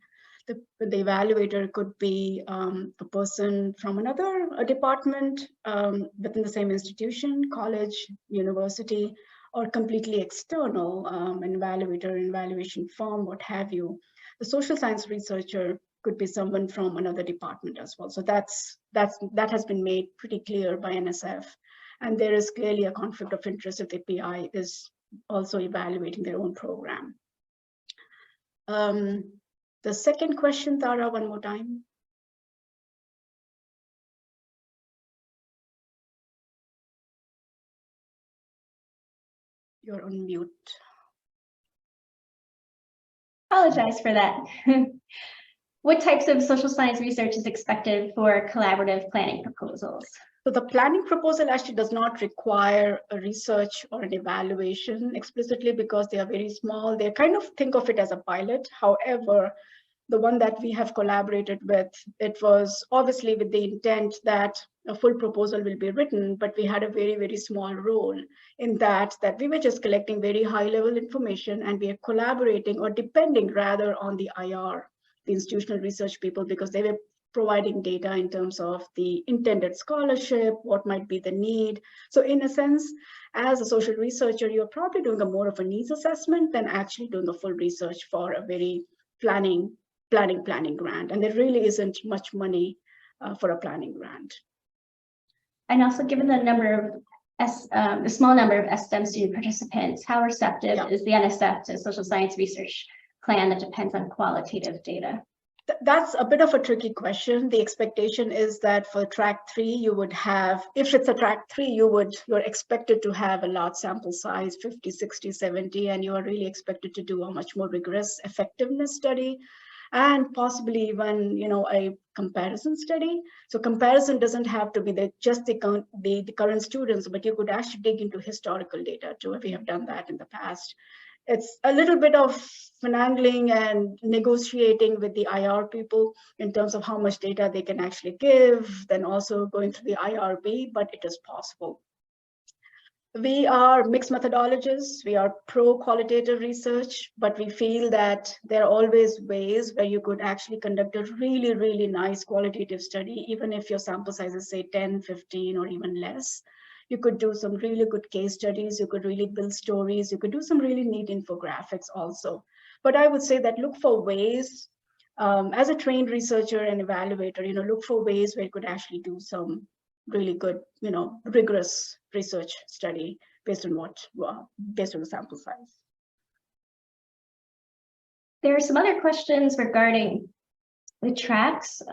The evaluator could be a person from another department within the same institution, college, university, or completely external, an evaluator, an evaluation firm, what have you. The social science researcher could be someone from another department as well. So that has been made pretty clear by NSF. And there is clearly a conflict of interest if the PI is also evaluating their own program. The second question, Tara, one more time. You're on mute. Apologize for that. What types of social science research is expected for collaborative planning proposals? So the planning proposal actually does not require a research or an evaluation explicitly because they are very small. They kind of think of it as a pilot. However, the one that we have collaborated with, it was obviously with the intent that a full proposal will be written, but we had a very, very small role in that we were just collecting very high level information, and we are collaborating or depending rather on the IR, the institutional research people, because they were providing data in terms of the intended scholarship, what might be the need. So in a sense, as a social researcher, you're probably doing a more of a needs assessment than actually doing a full research for a very planning grant. And there really isn't much money for a planning grant. And also, given the number of the small number of STEM student participants, how receptive is the NSF to social science research plan that depends on qualitative data? That's a bit of a tricky question. The expectation is that for track 3, you would have, if it's a track 3, you're expected to have a large sample size, 50, 60, 70, and you are really expected to do a much more rigorous effectiveness study, and possibly even, a comparison study. So comparison doesn't have to be just the current students, but you could actually dig into historical data too. We have done that in the past. It's a little bit of finagling and negotiating with the IR people in terms of how much data they can actually give, then also going through the IRB, but it is possible. We are mixed methodologists. We are pro-qualitative research, but we feel that there are always ways where you could actually conduct a really, really nice qualitative study, even if your sample size is, say, 10, 15, or even less. You could do some really good case studies. You could really build stories. You could do some really neat infographics also. But I would say that look for ways, as a trained researcher and evaluator, look for ways where you could actually do some really good, rigorous research study based on the sample size. There are some other questions regarding the tracks,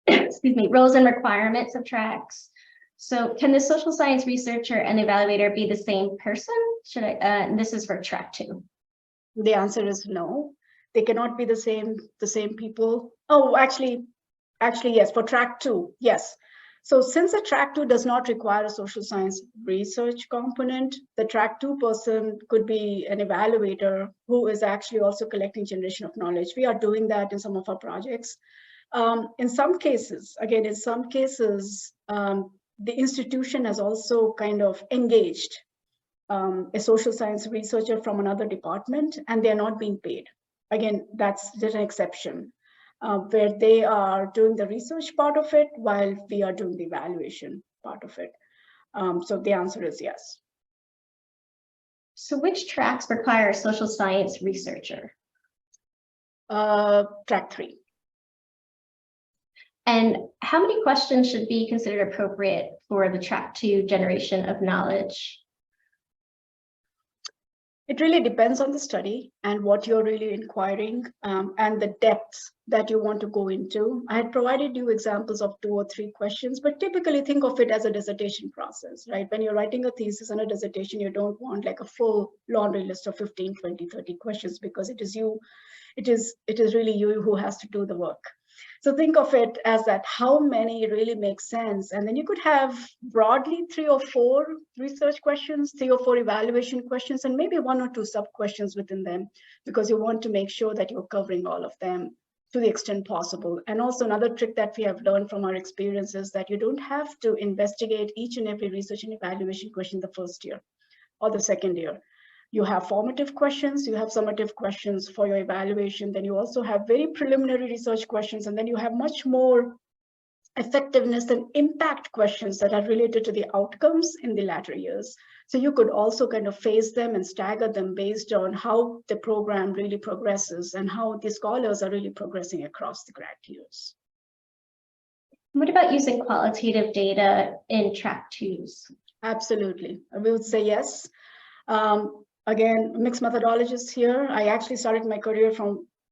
excuse me, roles and requirements of tracks. So can the social science researcher and evaluator be the same person? This is for track 2. The answer is no. They cannot be the same people. Oh, actually, yes, for track 2, yes. So since the track 2 does not require a social science research component, the track 2 person could be an evaluator who is actually also collecting generation of knowledge. We are doing that in some of our projects. In some cases, the institution has also kind of engaged a social science researcher from another department, and they're not being paid. Again, that's just an exception. Where they are doing the research part of it while we are doing the evaluation part of it. So the answer is yes. So which tracks require a social science researcher? Track 3. And how many questions should be considered appropriate for the track 2 generation of knowledge? It really depends on the study and what you're really inquiring and the depth that you want to go into. I had provided you examples of 2 or 3 questions, but typically think of it as a dissertation process, right? When you're writing a thesis and a dissertation, you don't want like a full laundry list of 15, 20, 30 questions because it is really you who has to do the work. So think of it as that how many really make sense. And then you could have broadly 3 or 4 research questions, 3 or 4 evaluation questions, and maybe 1 or 2 sub questions within them, because you want to make sure that you're covering all of them to the extent possible. And also another trick that we have learned from our experience is that you don't have to investigate each and every research and evaluation question the first year or the second year. You have formative questions, you have summative questions for your evaluation, then you also have very preliminary research questions, and then you have much more effectiveness and impact questions that are related to the outcomes in the latter years. So you could also kind of phase them and stagger them based on how the program really progresses and how the scholars are really progressing across the grad years. What about using qualitative data in track 2s? Absolutely, we would say yes. Again, mixed methodologists here. I actually started my career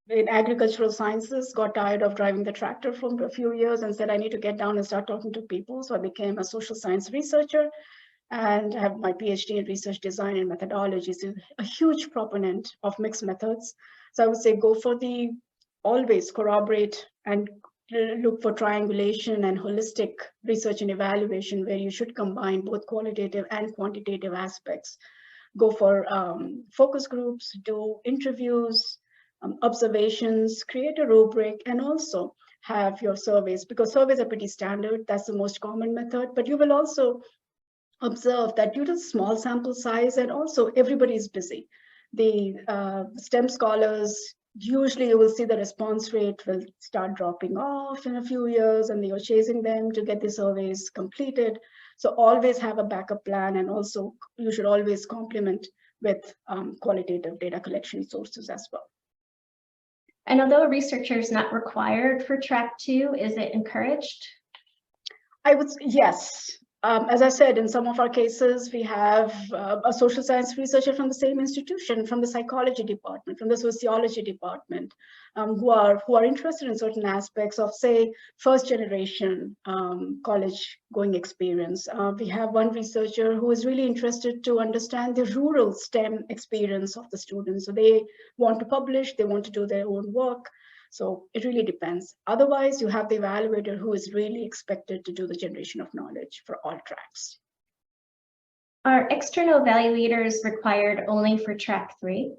in agricultural sciences, got tired of driving the tractor for a few years and said, I need to get down and start talking to people. So I became a social science researcher and have my PhD in research design and methodology. So a huge proponent of mixed methods. So I would say go for always corroborate and look for triangulation and holistic research and evaluation, where you should combine both qualitative and quantitative aspects. Go for focus groups, do interviews, observations, create a rubric, and also have your surveys, because surveys are pretty standard. That's the most common method, but you will also observe that due to small sample size, and also everybody is busy. The STEM scholars, usually you will see the response rate will start dropping off in a few years, and you're chasing them to get the surveys completed. So always have a backup plan, and also you should always complement with qualitative data collection sources as well. And although researcher is not required for track 2, is it encouraged? I would say yes. As I said, in some of our cases, we have a social science researcher from the same institution, from the psychology department, from the sociology department, who are interested in certain aspects of, say, first generation college going experience. We have one researcher who is really interested to understand the rural STEM experience of the students. So they want to publish, they want to do their own work. So it really depends. Otherwise, you have the evaluator who is really expected to do the generation of knowledge for all tracks. Are external evaluators required only for track 3?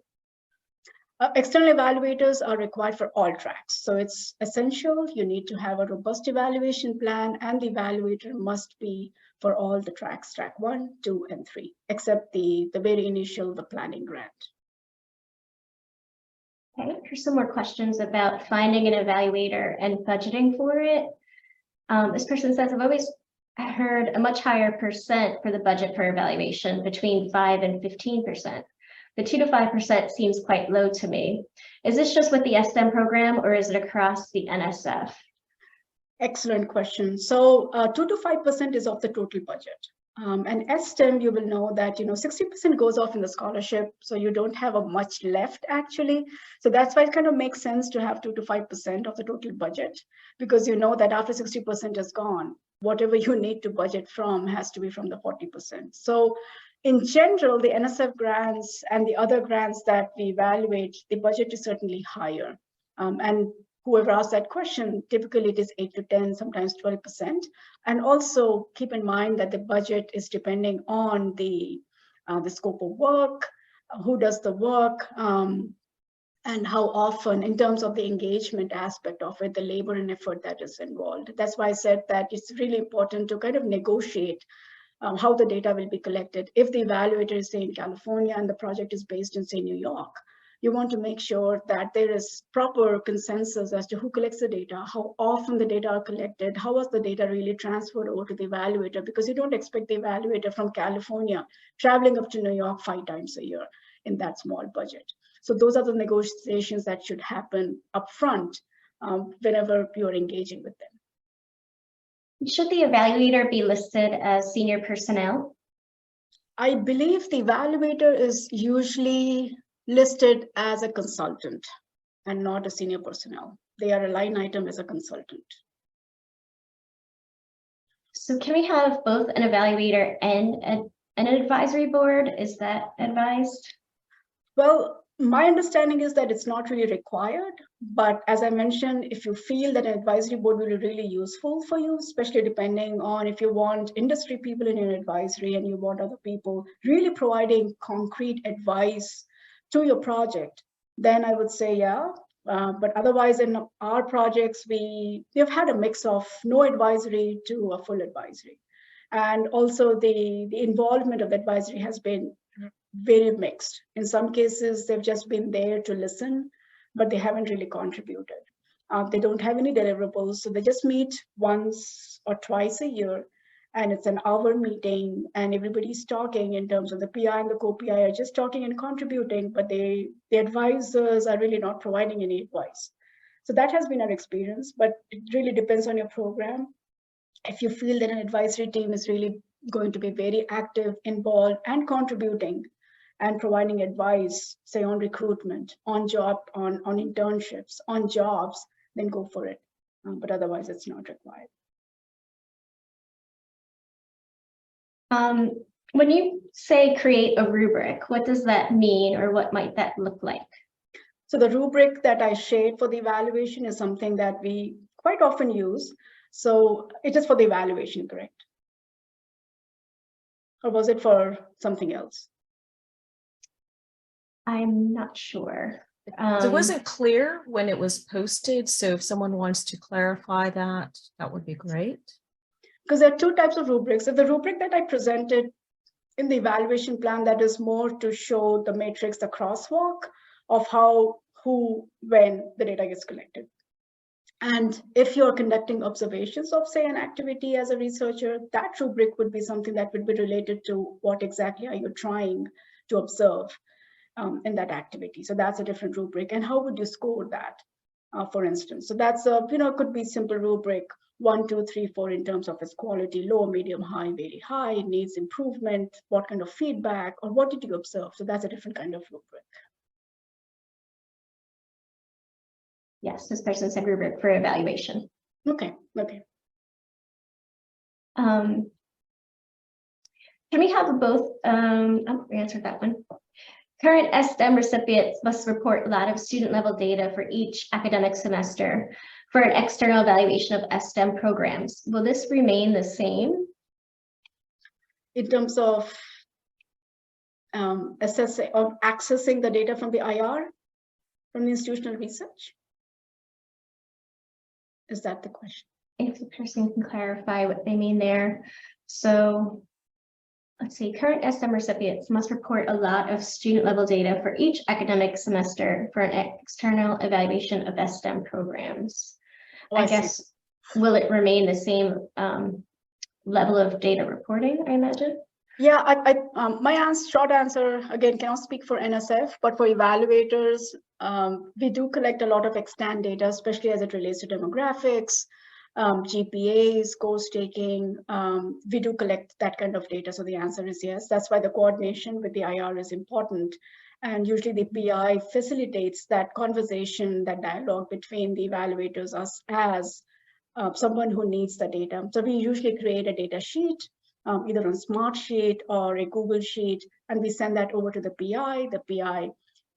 External evaluators are required for all tracks. So it's essential. You need to have a robust evaluation plan, and the evaluator must be for all the tracks, track 1, 2, and 3, except the very initial, the planning grant. Okay, here's some more questions about finding an evaluator and budgeting for it. This person says, I've always heard a much higher percent for the budget for evaluation, between 5 and 15%. The 2 to 5% seems quite low to me. Is this just with the STEM program, or is it across the NSF? Excellent question. So 2 to 5% is of the total budget. And STEM, you will know that 60% goes off in the scholarship, so you don't have a much left actually. So that's why it kind of makes sense to have 2 to 5% of the total budget, because you know that after 60% is gone, whatever you need to budget from has to be from the 40%. So in general, the NSF grants and the other grants that we evaluate, the budget is certainly higher. And whoever asked that question, typically it is 8 to 10, sometimes 12%. And also keep in mind that the budget is depending on the scope of work, who does the work, and how often, in terms of the engagement aspect of it, the labor and effort that is involved. That's why I said that it's really important to kind of negotiate how the data will be collected. If the evaluator is, say, in California and the project is based in, say, New York, you want to make sure that there is proper consensus as to who collects the data, how often the data are collected, how was the data really transferred over to the evaluator, because you don't expect the evaluator from California traveling up to New York 5 times a year in that small budget. So those are the negotiations that should happen upfront whenever you're engaging with them. Should the evaluator be listed as senior personnel? I believe the evaluator is usually listed as a consultant and not a senior personnel. They are a line item as a consultant. So can we have both an evaluator and an advisory board? Is that advised? Well, My understanding is that it's not really required, but as I mentioned, if you feel that an advisory board will be really useful for you, especially depending on if you want industry people in your advisory and you want other people really providing concrete advice to your project, then I would say, yeah. But otherwise, in our projects, we've had a mix of no advisory to a full advisory. And also the involvement of the advisory has been very mixed. In some cases, they've just been there to listen, but they haven't really contributed. They don't have any deliverables, so they just meet once or twice a year, and it's an hour meeting, and everybody's talking in terms of the PI and the co-PI are just talking and contributing, but the advisors are really not providing any advice. So that has been our experience, but it really depends on your program. If you feel that an advisory team is really going to be very active, involved, and contributing, and providing advice, say on recruitment, on internships, on jobs, then go for it. But otherwise, it's not required. When you say create a rubric, what does that mean, or what might that look like? So the rubric that I shared for the evaluation is something that we quite often use. So it is for the evaluation, correct? Or was it for something else? I'm not sure. It wasn't clear when it was posted. So if someone wants to clarify that, that would be great. Because there are two types of rubrics. So the rubric that I presented in the evaluation plan, that is more to show the matrix, the crosswalk of how, who, when the data gets collected. And if you're conducting observations of, say, an activity as a researcher, that rubric would be something that would be related to what exactly are you trying to observe in that activity. So that's a different rubric. And how would you score that, for instance? So that's a, could be simple rubric 1, 2, 3, 4 in terms of its quality, low, medium, high, very high, needs improvement, what kind of feedback, or what did you observe? So that's a different kind of rubric. Yes, this person said rubric for evaluation. Okay, okay. Can we have both? We answered that one. Current STEM recipients must report a lot of student level data for each academic semester for an external evaluation of STEM programs. Will this remain the same? In terms of assessing or accessing the data from the IR, from the institutional research? Is that the question? If the person can clarify what they mean there. So let's see, current STEM recipients must report a lot of student level data for each academic semester for an external evaluation of STEM programs. Oh, I guess, will it remain the same level of data reporting, I imagine? Yeah, my short answer, again, cannot speak for NSF, but for evaluators, we do collect a lot of extant data, especially as it relates to demographics, GPAs, course taking. We do collect that kind of data. So the answer is yes. That's why the coordination with the IR is important. And usually the PI facilitates that conversation, that dialogue between the evaluators, us as someone who needs the data. So we usually create a data sheet, either on Smartsheet or a Google Sheet, and we send that over to the PI. The PI,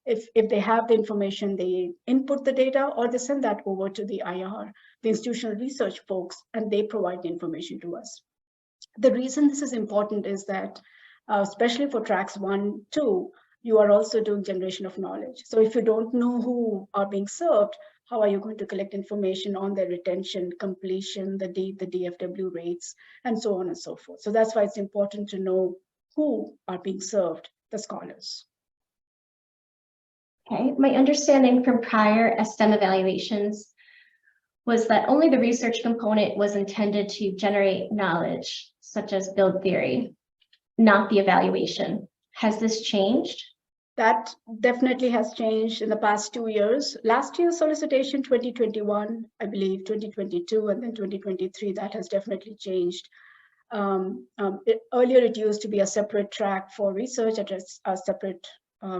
if they have the information, they input the data, or they send that over to the IR, the institutional research folks, and they provide the information to us. The reason this is important is that, especially for tracks 1, 2, you are also doing generation of knowledge. So if you don't know who are being served, how are you going to collect information on their retention, completion, the DFW rates, and so on and so forth. So that's why it's important to know who are being served, the scholars. Okay, my understanding from prior STEM evaluations was that only the research component was intended to generate knowledge, such as build theory, not the evaluation. Has this changed? That definitely has changed in the past 2 years. Last year's solicitation, 2021, I believe 2022, and then 2023, that has definitely changed. Earlier, it used to be a separate track for research, a separate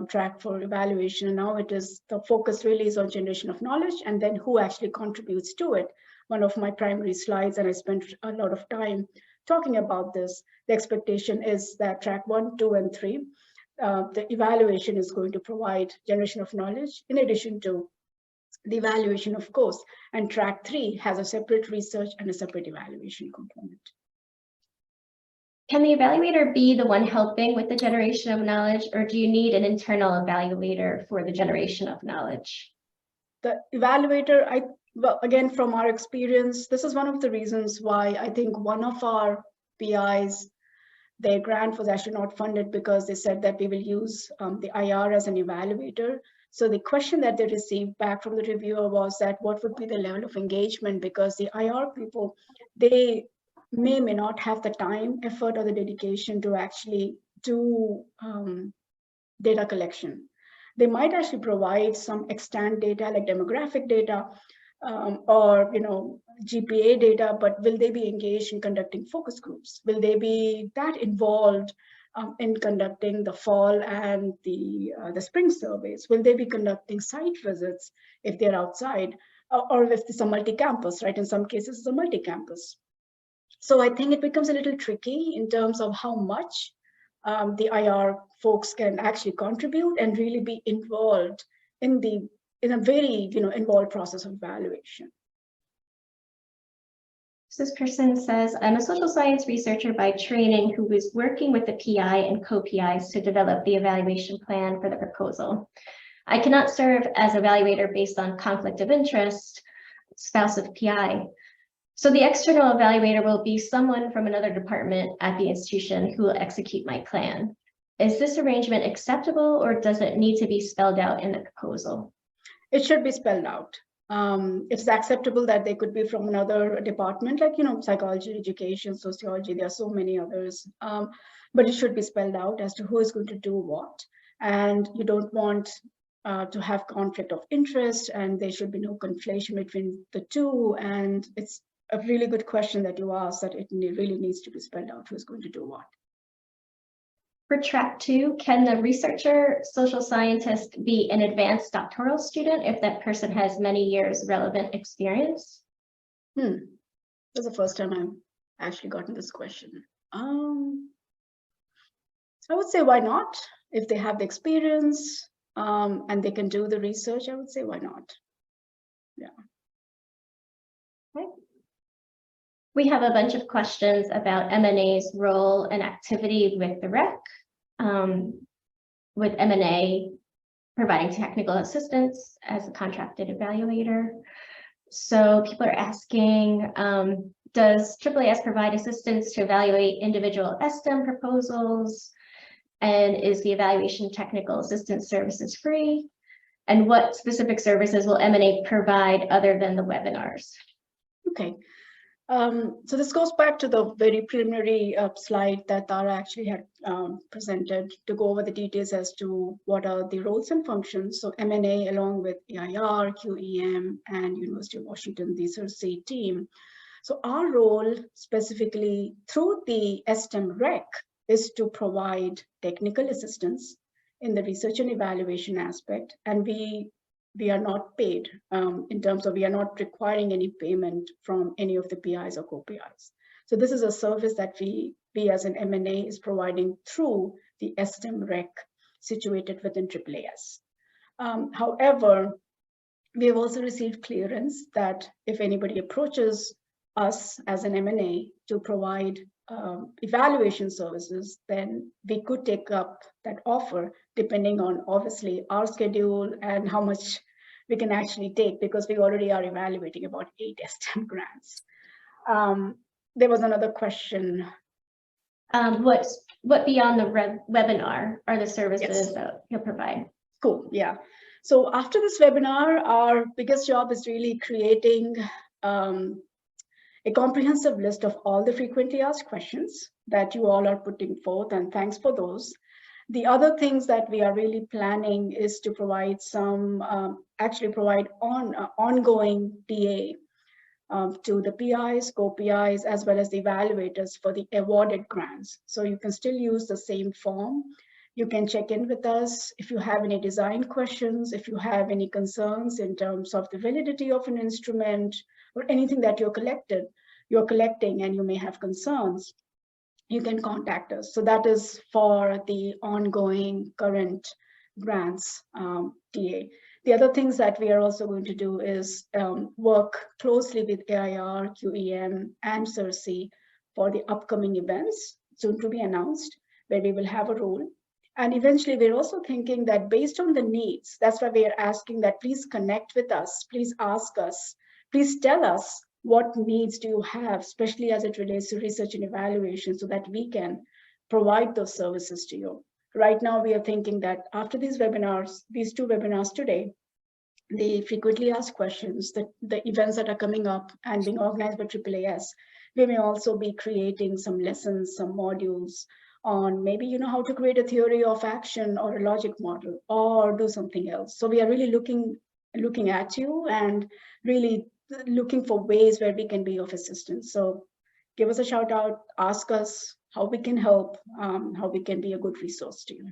track for evaluation. And now it is, the focus really is on generation of knowledge and then who actually contributes to it. One of my primary slides, and I spent a lot of time talking about this, the expectation is that track 1, 2, and 3, the evaluation is going to provide generation of knowledge in addition to the evaluation, of course, and track 3 has a separate research and a separate evaluation component. Can the evaluator be the one helping with the generation of knowledge, or do you need an internal evaluator for the generation of knowledge? The evaluator, well, again, from our experience, this is one of the reasons why I think one of our PIs, their grant was actually not funded because they said that we will use the IR as an evaluator. So the question that they received back from the reviewer was that what would be the level of engagement, because the IR people, they may not have the time, effort, or the dedication to actually do data collection. They might actually provide some extant data like demographic data or GPA data, but will they be engaged in conducting focus groups? Will they be that involved in conducting the fall and the spring surveys? Will they be conducting site visits if they're outside, or if it's a multi-campus, right? In some cases, it's a multi-campus. So I think it becomes a little tricky in terms of how much the IR folks can actually contribute and really be involved in a very involved process of evaluation. So this person says, I'm a social science researcher by training who is working with the PI and co-PIs to develop the evaluation plan for the proposal. I cannot serve as evaluator based on conflict of interest, spouse of PI. So the external evaluator will be someone from another department at the institution who will execute my plan. Is this arrangement acceptable, or does it need to be spelled out in the proposal? It should be spelled out. It's acceptable that they could be from another department, like psychology, education, sociology. There are so many others, but it should be spelled out as to who is going to do what. And you don't want to have conflict of interest, and there should be no conflation between the two. And it's a really good question that you asked, that it really needs to be spelled out who's going to do what. For track 2, can the researcher, social scientist be an advanced doctoral student if that person has many years relevant experience? That's the first time I've actually gotten this question. I would say, why not? If they have the experience and they can do the research, I would say, why not? Yeah. Okay. We have a bunch of questions about M&A's role and activity with the REC, with M&A providing technical assistance as a contracted evaluator. So people are asking, does AAAS provide assistance to evaluate individual STEM proposals? And is the evaluation technical assistance services free? And what specific services will M&A provide other than the webinars? Okay. So this goes back to the very preliminary slide that Tara actually had presented to go over the details as to what are the roles and functions. So M&A, along with EIR, QEM, and University of Washington, the CERC team. So our role specifically through the STEM REC is to provide technical assistance in the research and evaluation aspect. And we are not paid in terms of, we are not requiring any payment from any of the PIs or co-PIs. So this is a service that we as an M&A is providing through the STEM REC situated within AAAS. However, we have also received clearance that if anybody approaches us as an M&A to provide evaluation services, then we could take up that offer depending on obviously our schedule and how much we can actually take, because we already are evaluating about 8 STEM grants. There was another question. What beyond the webinar are the services that you'll provide? Cool, yeah. So after this webinar, our biggest job is really creating a comprehensive list of all the frequently asked questions that you all are putting forth, and thanks for those. The other things that we are really planning is to provide some, actually provide ongoing TA to the PIs, co-PIs, as well as the evaluators for the awarded grants. So you can still use the same form. You can check in with us if you have any design questions, if you have any concerns in terms of the validity of an instrument or anything that you're collecting and you may have concerns. you can contact us. So that is for the ongoing current grants TA. The other things that we are also going to do is work closely with AIR, QEM, and CERC for the upcoming events soon to be announced, where we will have a role. And eventually, we're also thinking that based on the needs, that's why we are asking that please connect with us, please ask us, please tell us what needs do you have, especially as it relates to research and evaluation, so that we can provide those services to you. Right now, we are thinking that after these webinars, these 2 webinars today, the frequently asked questions, the events that are coming up and being organized by AAAS, we may also be creating some lessons, some modules on maybe, how to create a theory of action or a logic model or do something else. So we are really looking at you and really looking for ways where we can be of assistance. So give us a shout out, ask us how we can help, how we can be a good resource to you.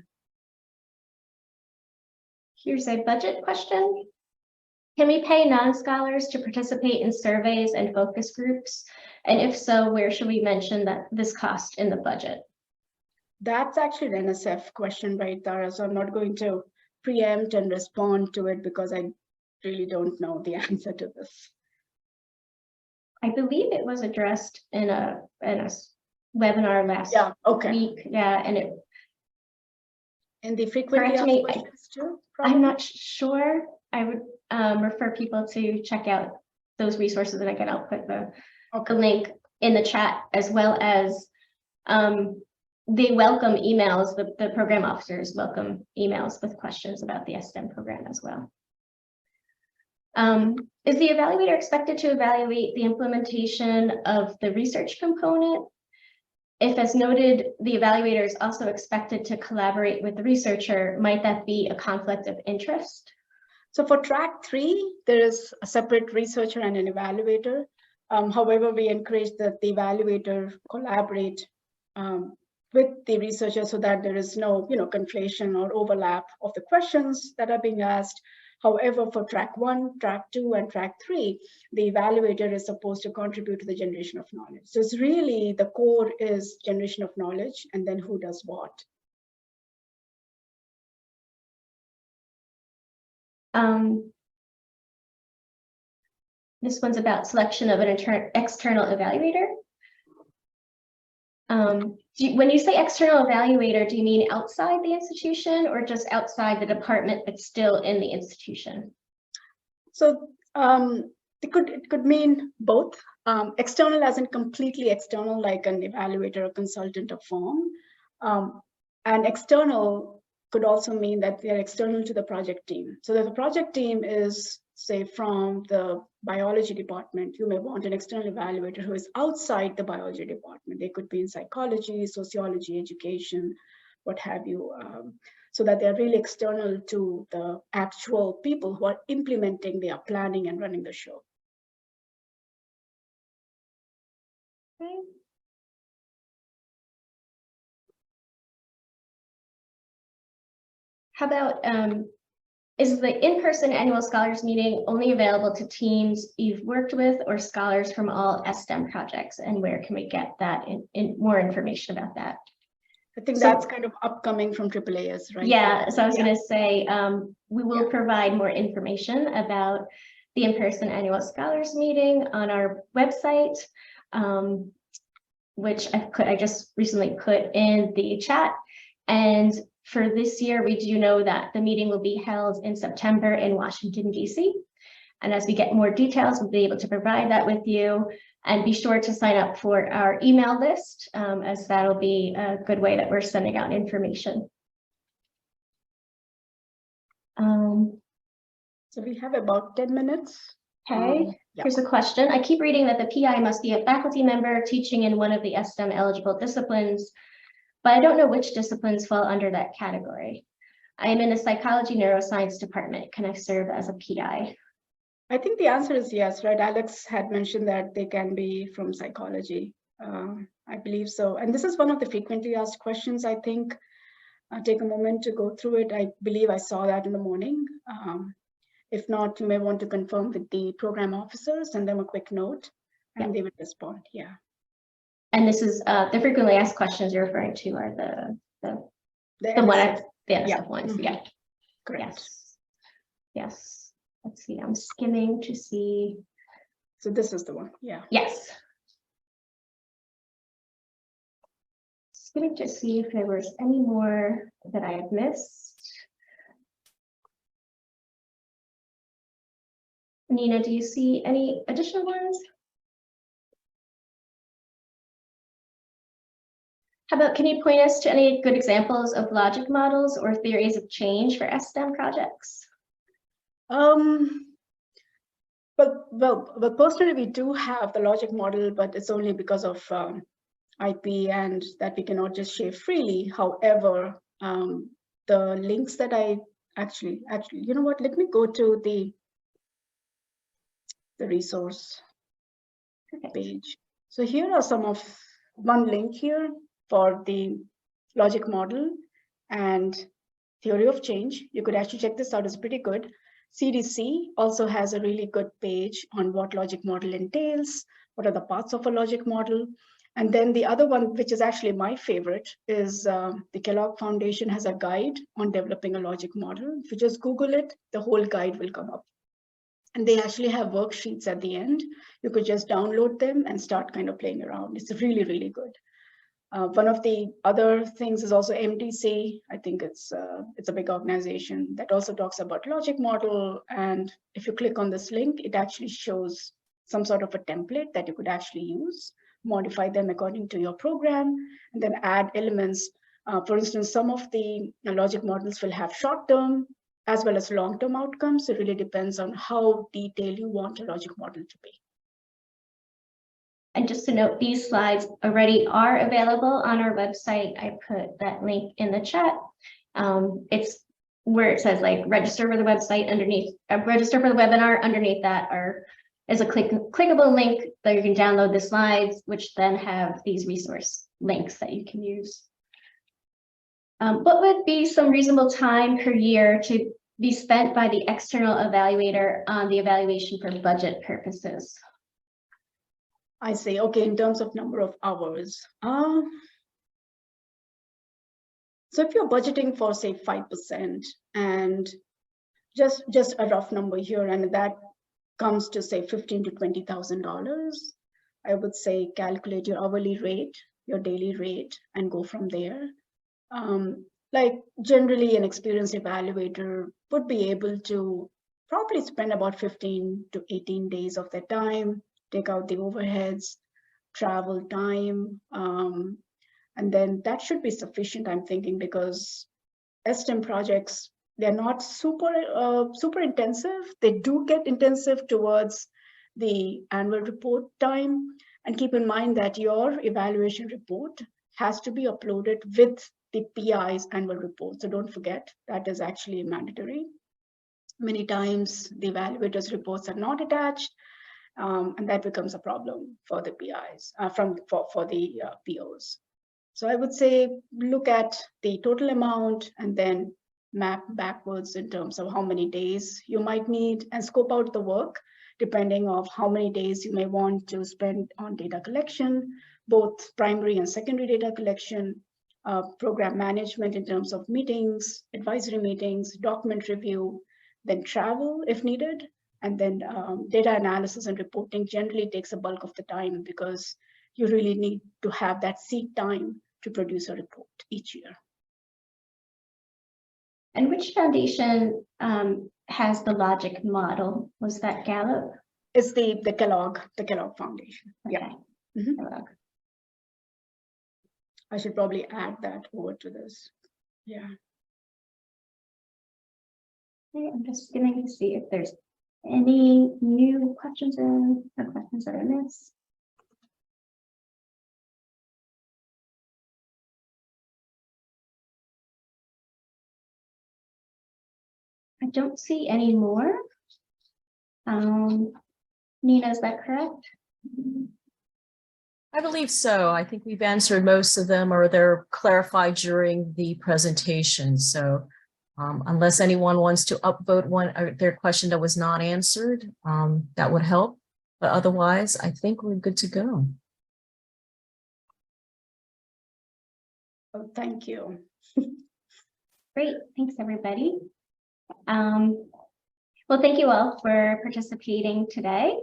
Here's a budget question. Can we pay non-scholars to participate in surveys and focus groups? And if so, where should we mention that this cost in the budget? That's actually an NSF question, right, Tara? So I'm not going to preempt and respond to it because I really don't know the answer to this. I believe it was addressed in a webinar last week. Yeah, and it. In the frequently asked questions too? I'm not sure. I would refer people to check out those resources, and again, I'll put the link in the chat, as well as they welcome emails. The program officers welcome emails with questions about the STEM program as well. Is the evaluator expected to evaluate the implementation of the research component? If, as noted, the evaluator is also expected to collaborate with the researcher, might that be a conflict of interest? So for track 3, there is a separate researcher and an evaluator. However, we encourage that the evaluator collaborate with the researcher so that there is no, conflation or overlap of the questions that are being asked. However, for track 1, track 2, and track 3, the evaluator is supposed to contribute to the generation of knowledge. So it's really, the core is generation of knowledge, and then who does what. This one's about selection of an external evaluator. When you say external evaluator, do you mean outside the institution or just outside the department but still in the institution? So it could mean both. External as in completely external, like an evaluator or consultant or firm. And external could also mean that they are external to the project team. So that the project team is, say, from the biology department, you may want an external evaluator who is outside the biology department. They could be in psychology, sociology, education, what have you, so that they're really external to the actual people who are implementing, they are planning and running the show. Okay. How about, is the in-person annual scholars meeting only available to teams you've worked with or scholars from all STEM projects? And where can we get that in more information about that? I think that's kind of upcoming from AAAS, right? Yeah, so I was going to say, we will provide more information about the in-person annual scholars meeting on our website, which I just recently put in the chat. And for this year, we do know that the meeting will be held in September in Washington, D.C. And as we get more details, we'll be able to provide that with you. And be sure to sign up for our email list, as that'll be a good way that we're sending out information. So we have about 10 minutes. Okay, here's a question. I keep reading that the PI must be a faculty member teaching in one of the STEM eligible disciplines, but I don't know which disciplines fall under that category. I am in the psychology neuroscience department. Can I serve as a PI? I think the answer is yes, right? Alex had mentioned that they can be from psychology. I believe so. And this is one of the frequently asked questions, I think. Take a moment to go through it. I believe I saw that in the morning. If not, you may want to confirm with the program officers, send them a quick note, and they would respond. Yeah. And this is the frequently asked questions you're referring to are the one at the NSF ones. Mhm. Yeah. Correct. Yes. Yes. Let's see. I'm skimming to see. So this is the one. Yeah. Yes. Skimming to see if there was any more that I had missed. Nina, do you see any additional ones? How about, can you point us to any good examples of logic models or theories of change for STEM projects? Well, personally, we do have the logic model, but it's only because of IP and that we cannot just share freely. However, the links that I actually, you know what? Let me go to the resource page. So here are some of one link here for the logic model and theory of change. You could actually check this out. It's pretty good. CDC also has a really good page on what logic model entails, what are the parts of a logic model. And then the other one, which is actually my favorite, is the Kellogg Foundation has a guide on developing a logic model. If you just Google it, the whole guide will come up. And they actually have worksheets at the end. You could just download them and start kind of playing around. It's really, really good. One of the other things is also MDC. I think it's a big organization that also talks about logic model. And if you click on this link, it actually shows some sort of a template that you could actually use, modify them according to your program, and then add elements. For instance, some of the logic models will have short-term as well as long-term outcomes. It really depends on how detailed you want a logic model to be. And just to note, these slides already are available on our website. I put that link in the chat. It's where it says like register for the website underneath, register for the webinar. Underneath that is a clickable link that you can download the slides, which then have these resource links that you can use. What would be some reasonable time per year to be spent by the external evaluator on the evaluation for budget purposes? I say, okay, in terms of number of hours. So if you're budgeting for say 5% and just a rough number here, and that comes to say $15,000 to $20,000, I would say calculate your hourly rate, your daily rate, and go from there. Like generally an experienced evaluator would be able to probably spend about 15 to 18 days of their time, take out the overheads, travel time, and then that should be sufficient, I'm thinking, because STEM projects, they're not super intensive. They do get intensive towards the annual report time. And keep in mind that your evaluation report has to be uploaded with the PI's annual report. So don't forget, that is actually mandatory. Many times the evaluator's reports are not attached, and that becomes a problem for the PIs, for the POs. So I would say look at the total amount and then map backwards in terms of how many days you might need and scope out the work depending on how many days you may want to spend on data collection, both primary and secondary data collection, program management in terms of meetings, advisory meetings, document review, then travel if needed, and then data analysis and reporting generally takes a bulk of the time because you really need to have that seed time to produce a report each year. And which foundation has the logic model? Was that Gallup? It's the Kellogg Foundation. Okay. Yeah. Mm-hmm. Kellogg. I should probably add that over to this. Yeah. Okay, I'm just going to see if there's any new questions or questions that I missed. I don't see any more. Nina, is that correct? I believe so. I think we've answered most of them, or they're clarified during the presentation. So unless anyone wants to upvote their question that was not answered, that would help. But otherwise, I think we're good to go. Oh, thank you. Great, thanks everybody. Well, thank you all for participating today,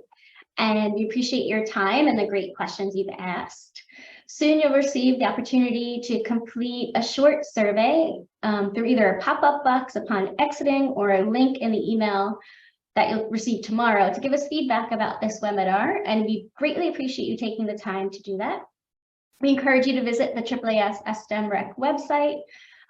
and we appreciate your time and the great questions you've asked. Soon you'll receive the opportunity to complete a short survey through either a pop-up box upon exiting or a link in the email that you'll receive tomorrow to give us feedback about this webinar, and we greatly appreciate you taking the time to do that. We encourage you to visit the AAAS STEM-REC website.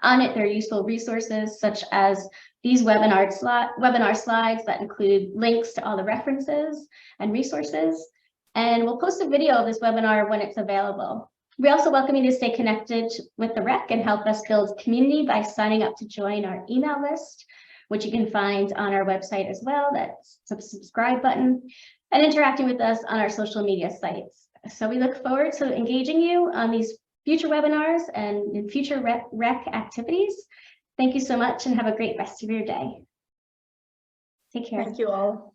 On it, there are useful resources such as these webinar slides that include links to all the references and resources. And we'll post a video of this webinar when it's available. We also welcome you to stay connected with the REC and help us build community by signing up to join our email list, which you can find on our website as well. That's the subscribe button, and interacting with us on our social media sites. So we look forward to engaging you on these future webinars and in future REC activities. Thank you so much and have a great rest of your day. Take care. Thank you all.